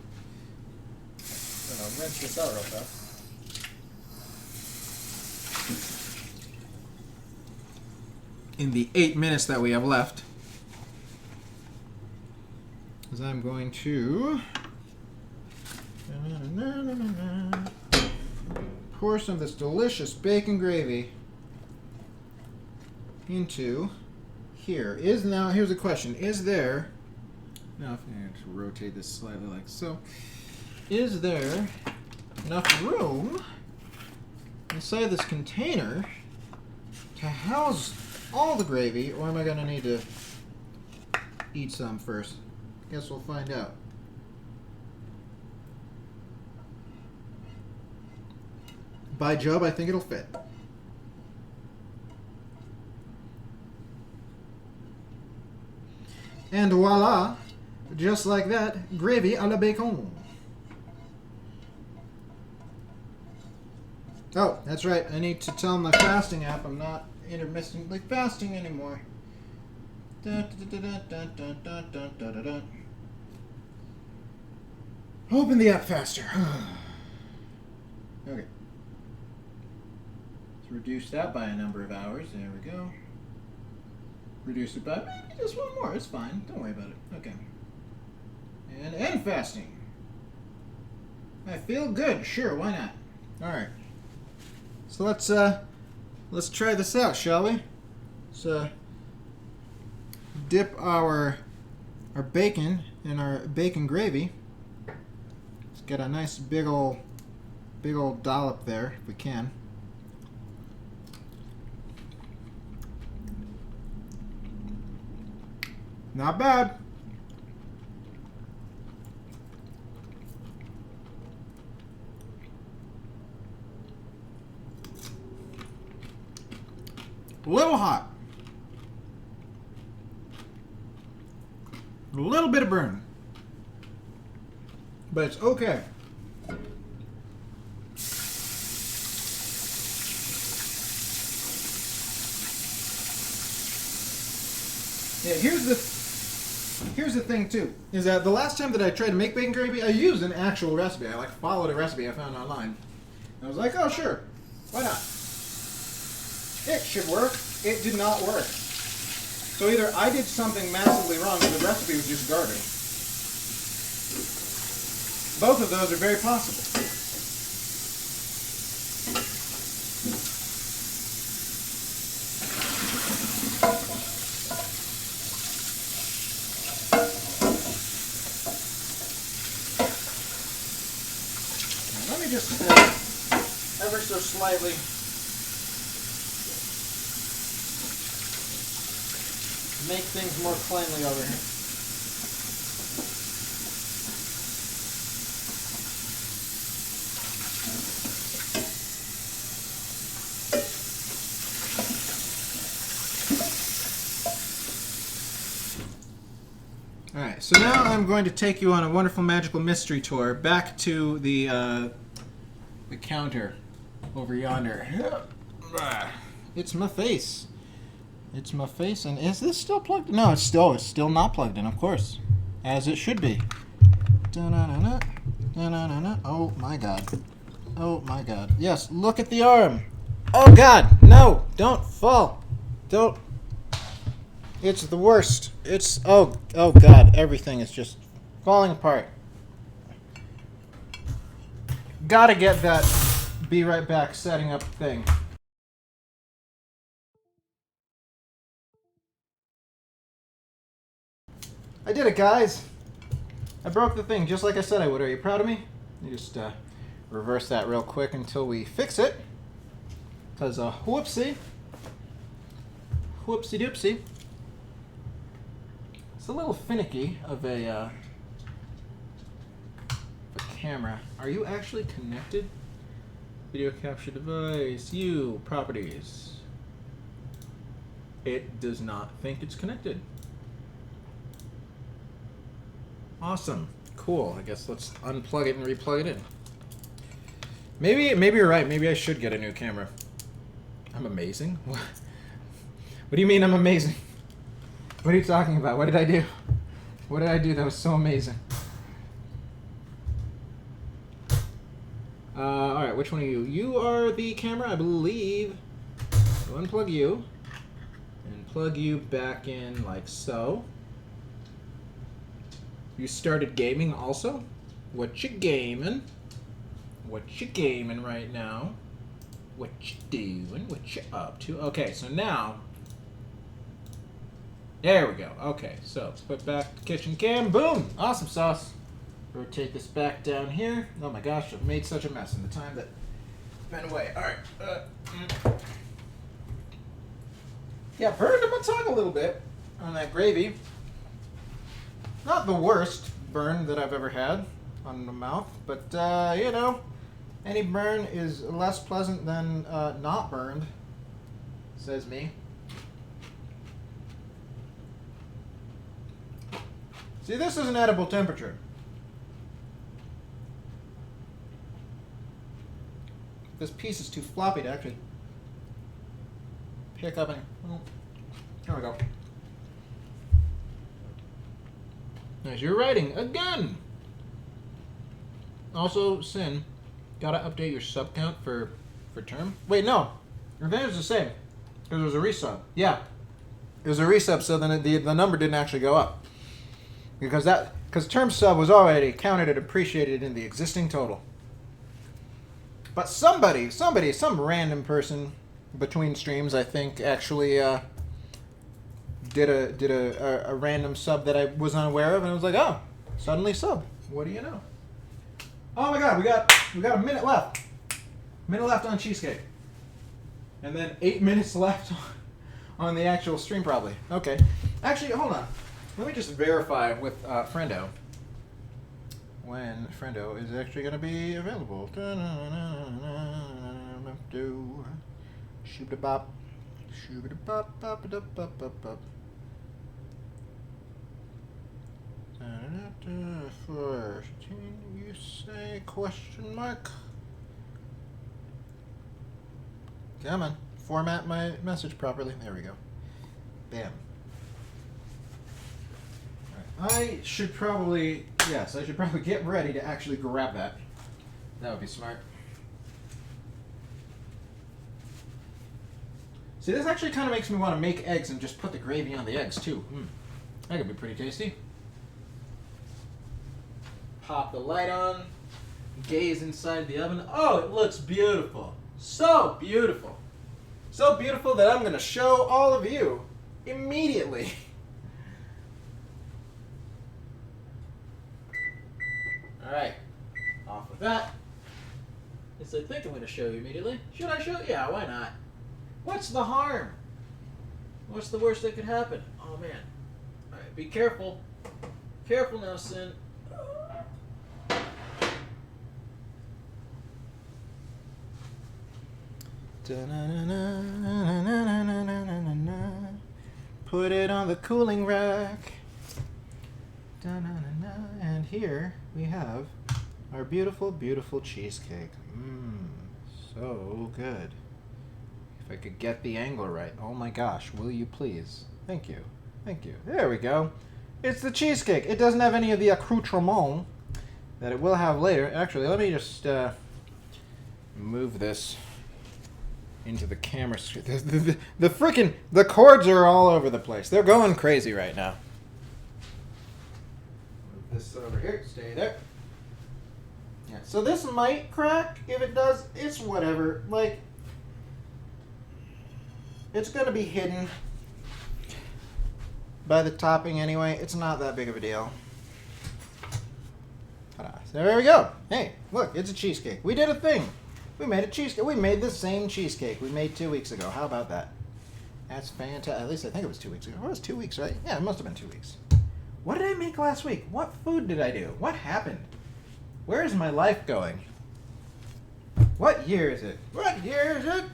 I'll rinse this out real fast. In the 8 minutes that we have left, is I'm going to pour some of this delicious bacon gravy into here. Here's the question. Is there, now if I have to rotate this slightly like so, is there enough room inside this container to house all the gravy, or am I going to need to eat some first? Guess we'll find out. By Job, I think it'll fit. And voila, just like that, gravy à la bacon. Oh, that's right. I need to tell my fasting app I'm not intermittently fasting anymore. Open the app faster. Okay. Let's reduce that by a number of hours. There we go. Reduce it by maybe just one more. It's fine. Don't worry about it. Okay. And end fasting. I feel good. Sure, why not? All right. So let's try this out, shall we? So dip our bacon in our bacon gravy. Let's get a nice big old dollop there if we can. Not bad. A little hot. A little bit of burn. But it's okay. Yeah, here's the thing too, is that the last time that I tried to make bacon gravy, I used an actual recipe. I followed a recipe I found online. I was like, oh sure, why not? It should work. It did not work. So either I did something massively wrong or the recipe was just garbage. Both of those are very possible. so slightly. Make things more cleanly over here. Alright, so now I'm going to take you on a wonderful magical mystery tour back to the counter over yonder. It's my face. It's my face, and is this still plugged in? No, it's still not plugged in, of course. As it should be. Da-na-na-na, da-na-na-na. Oh my god. Oh my god. Yes, look at the arm. Oh god, no! Don't fall. Don't. It's the worst. It's oh god, everything is just falling apart. Gotta get that be right back setting up thing. I did it, guys. I broke the thing just like I said I would. Are you proud of me? You just reverse that real quick until we fix it. Because whoopsie. Whoopsie doopsie. It's a little finicky of a camera. Are you actually connected? Video capture device. You. Properties. It does not think it's connected. Awesome. Cool. I guess let's unplug it and replug it in. Maybe you're right. Maybe I should get a new camera. I'm amazing? What do you mean I'm amazing? What are you talking about? What did I do? What did I do that was so amazing? Alright, which one are you? You are the camera, I believe. So unplug you. And plug you back in like so. You started gaming also? What you gaming? What you gaming right now? What you doing? What you up to? Okay, so now... There we go. Okay, so let's put back the kitchen cam. Boom! Awesome sauce. Rotate this back down here. Oh my gosh, I've made such a mess in the time that been away. Alright. Yeah, burned my tongue a little bit on that gravy. Not the worst burn that I've ever had on the mouth, but, you know, any burn is less pleasant than not burned, says me. See, this is an edible temperature. This piece is too floppy to actually pick up any... Oh, there we go. Nice, you're writing again! Also, Sin, gotta update your sub count for term. Wait, no! Your advantage is the same. Because it was a resub. Yeah. It was a resub, so then the number didn't actually go up. Because term sub was already counted and appreciated in the existing total. But some random person between streams, I think, actually did a random sub that I was unaware of, and I was like, oh, suddenly sub. What do you know? Oh my god, we got a minute left. Minute left on Cheesecake. And then 8 minutes left on the actual stream, probably. Okay. Actually, hold on. Let me just verify with Friendo when Friendo is actually going to be available. Shoobada-bop. Shoobada-bop-bop-bop-bop-bop. 14, you say question mark? Come on. Format my message properly. There we go. Bam. I should probably get ready to actually grab that. That would be smart. See, this actually kind of makes me want to make eggs and just put the gravy on the eggs, too. That could be pretty tasty. Pop the light on. Gaze inside the oven. Oh, it looks beautiful. So beautiful. So beautiful that I'm going to show all of you immediately. Alright, off with that. It's I think I'm going to show you immediately. Should I show? Yeah, why not? What's the harm? What's the worst that could happen? Oh man! All right, be careful. Careful now, Sin. Put it on the cooling rack. And here we have our beautiful, beautiful cheesecake. Mmm, so good. If I could get the angle right. Oh my gosh, will you please? Thank you. Thank you. There we go. It's the cheesecake. It doesn't have any of the accoutrement that it will have later. Actually, let me just move this into the camera. The freaking cords are all over the place. They're going crazy right now. Move this over here. Stay there. Yeah. So this might crack. If it does, it's whatever. Like, it's gonna be hidden by the topping anyway. It's not that big of a deal. Ta-da. So there we go. Hey, look, it's a cheesecake. We did a thing. We made a cheesecake. We made the same cheesecake we made 2 weeks ago. How about that? That's fantastic. At least I think it was 2 weeks ago. It was 2 weeks, right? Yeah, it must have been 2 weeks. What did I make last week? What food did I do? What happened? Where is my life going? What year is it? What year is it?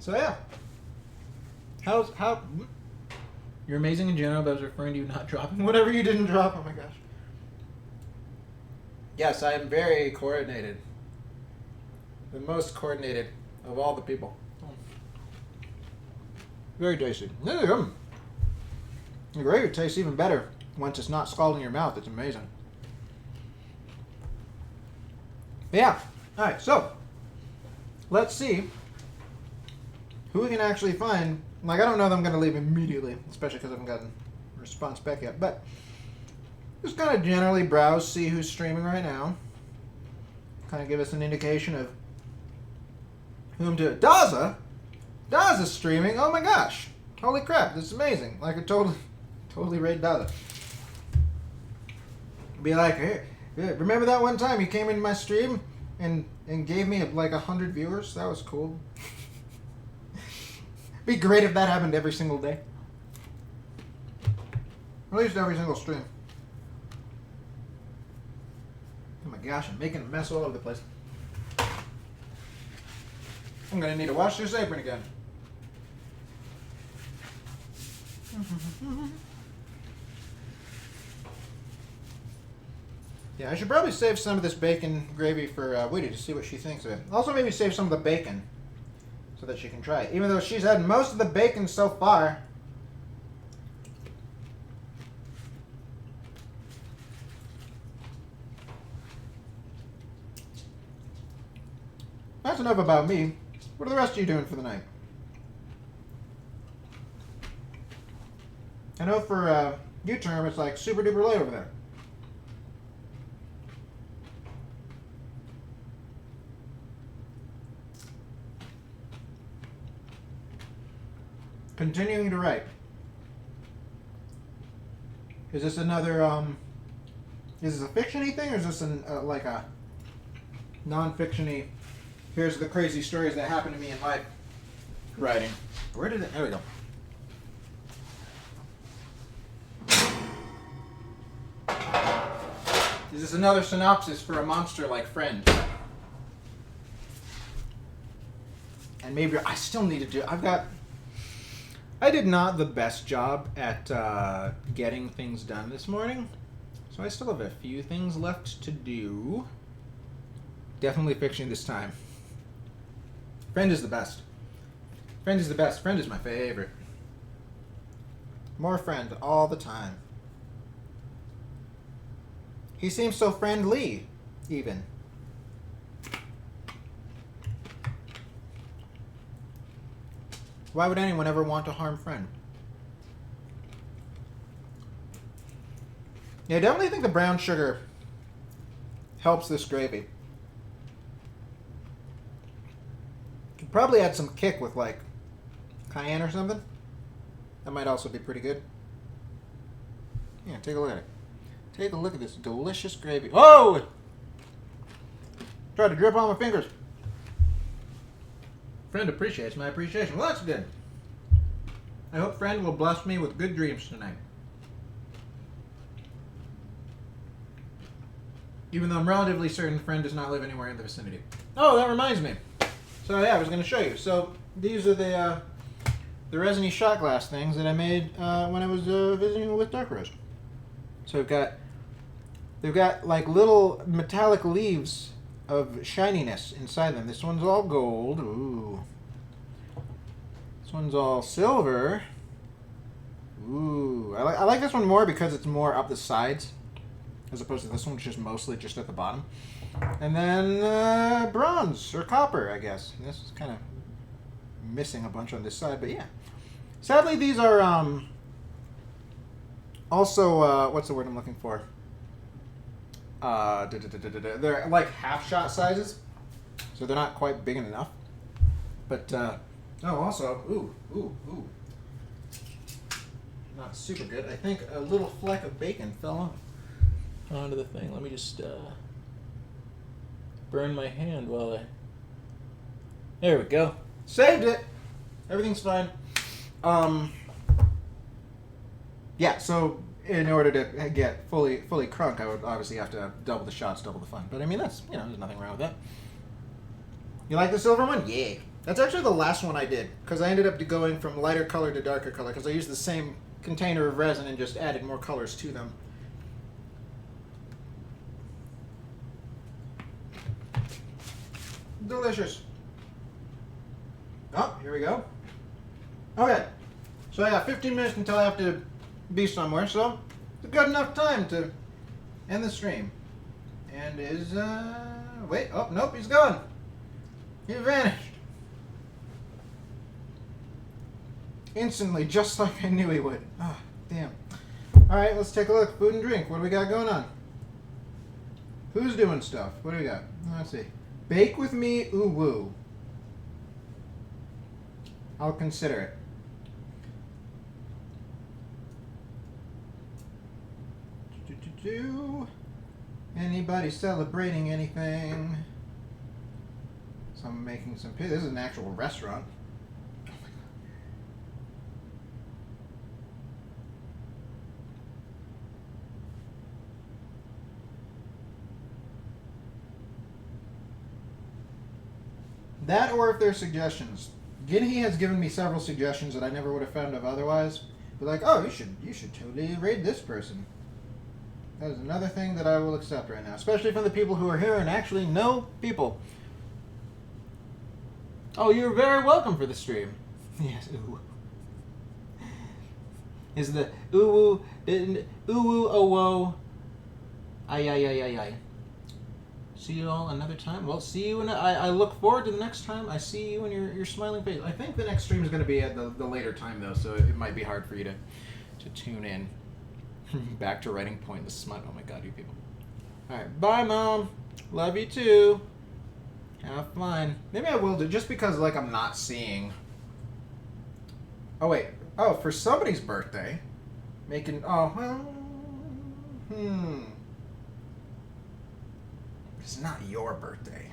So yeah. How? You're amazing in general, but I was referring to you not dropping whatever you didn't drop. Oh my gosh. Yes, I am very coordinated. The most coordinated of all the people. Very tasty. The gravy tastes even better once it's not scalding your mouth. It's amazing. Yeah. All right. So let's see who we can actually find. Like, I don't know that I'm going to leave immediately, especially because I haven't gotten a response back yet. But just kind of generally browse, see who's streaming right now. Kind of give us an indication of whom to. Daza's streaming. Oh my gosh! Holy crap! This is amazing. Like, I totally raid Daza. Be like, hey, remember that one time you came into my stream and gave me like 100 viewers? That was cool. Be great if that happened every single day. At least every single stream. Oh my gosh, I'm making a mess all over the place. I'm gonna need to wash this apron again. Yeah, I should probably save some of this bacon gravy for Woody to see what she thinks of it. Also, maybe save some of the bacon so that she can try it. Even though she's had most of the bacon so far. That's enough about me. What are the rest of you doing for the night? I know for U-Term it's like super duper late over there. Continuing to write. Is this another, is this a fiction-y thing, or is this like a non-fiction-y, here's the crazy stories that happened to me in life writing? Where did it, there we go. Is this another synopsis for a monster like Friend? And maybe I still need to do, I did not the best job at getting things done this morning, so I still have a few things left to do. Definitely fiction this time. Friend is the best. Friend is the best. Friend is my favorite. More Friend all the time. He seems so friendly, even. Why would anyone ever want to harm Friend? Yeah, I definitely think the brown sugar helps this gravy. Could probably add some kick with like cayenne or something. That might also be pretty good. Yeah, take a look at it. Take a look at this delicious gravy. Oh! Tried to drip on my fingers. Friend appreciates my appreciation. Well, that's good. I hope friend will bless me with good dreams tonight. Even though I'm relatively certain friend does not live anywhere in the vicinity. Oh, that reminds me. So yeah, I was going to show you. So these are the resiny shot glass things that I made when I was visiting with Dark Rose. So they've got like little metallic leaves of shininess inside them. This one's all gold. Ooh. This one's all silver. Ooh. I like this one more because it's more up the sides, as opposed to this one, which is mostly just at the bottom. And then bronze, or copper, I guess. This is kind of missing a bunch on this side, but yeah. Sadly, these are also, what's the word I'm looking for? They're like half-shot sizes, so they're not quite big enough. But, also, ooh. Not super good. I think a little fleck of bacon fell onto the thing. Let me just burn my hand while I... There we go. Saved it! Everything's fine. Yeah, so in order to get fully crunk, I would obviously have to double the shots, double the fun. But I mean, that's, there's nothing wrong with that. You like the silver one? Yeah. That's actually the last one I did, because I ended up going from lighter color to darker color, because I used the same container of resin and just added more colors to them. Delicious. Oh, here we go. Okay. So I got 15 minutes until I have to be somewhere, so it's a good enough time to end the stream. And is, wait, oh, nope, he's gone. He vanished. Instantly, just like I knew he would. Oh, damn. Alright, let's take a look. Food and drink. What do we got going on? Who's doing stuff? What do we got? Let's see. Bake with me, ooh woo. I'll consider it. Anybody celebrating anything? So I'm making some... This is an actual restaurant. That, or if there's suggestions. Ginny has given me several suggestions that I never would have found of otherwise. Be like, oh, you should totally raid this person. That is another thing that I will accept right now, especially from the people who are here and actually know people. Oh, you're very welcome for the stream. Yes, ooh. Is the ooh woo oh whoa. Ay. See you all another time. Well, see you I look forward to the next time I see you and your smiling face. I think the next stream is going to be at the later time though, so it might be hard for you to tune in. Back to writing point the smut. Oh my god, you people. Alright, bye Mom. Love you too. Have fun. Maybe I will do, just because like I'm not seeing. Oh wait. Oh, for somebody's birthday. Making, oh, well, It's not your birthday.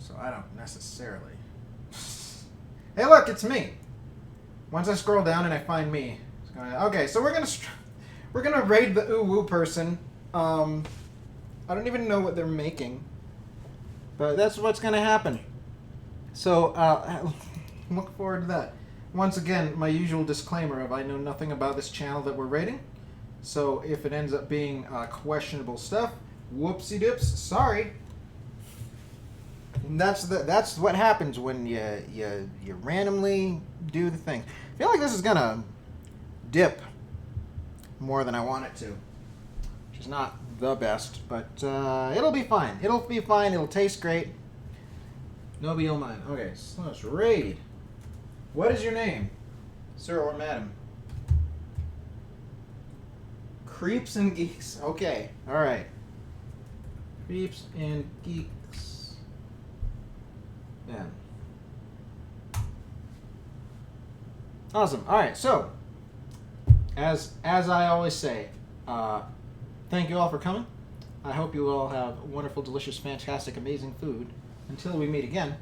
So I don't necessarily. Hey look, it's me. Once I scroll down and I find me. It's going, okay, so we're gonna raid the ooh woo person. I don't even know what they're making. But that's what's gonna happen. So look forward to that. Once again, my usual disclaimer of I know nothing about this channel that we're raiding. So if it ends up being questionable stuff, whoopsie dips, sorry. And that's what happens when you randomly do the thing. I feel like this is gonna dip more than I want it to, which is not the best, but it'll be fine. It'll be fine. It'll taste great. Nobody will mind. Okay, so let's raid. What is your name, sir or madam? Creeps and Geeks. Okay, all right. Creeps and Geeks. Yeah. Awesome. All right. So, as I always say, thank you all for coming. I hope you all have wonderful, delicious, fantastic, amazing food until we meet again.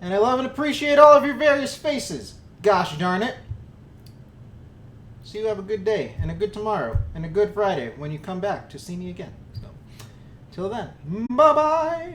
And I love and appreciate all of your various faces. Gosh darn it. So you have a good day and a good tomorrow and a good Friday when you come back to see me again. So, till then, bye-bye.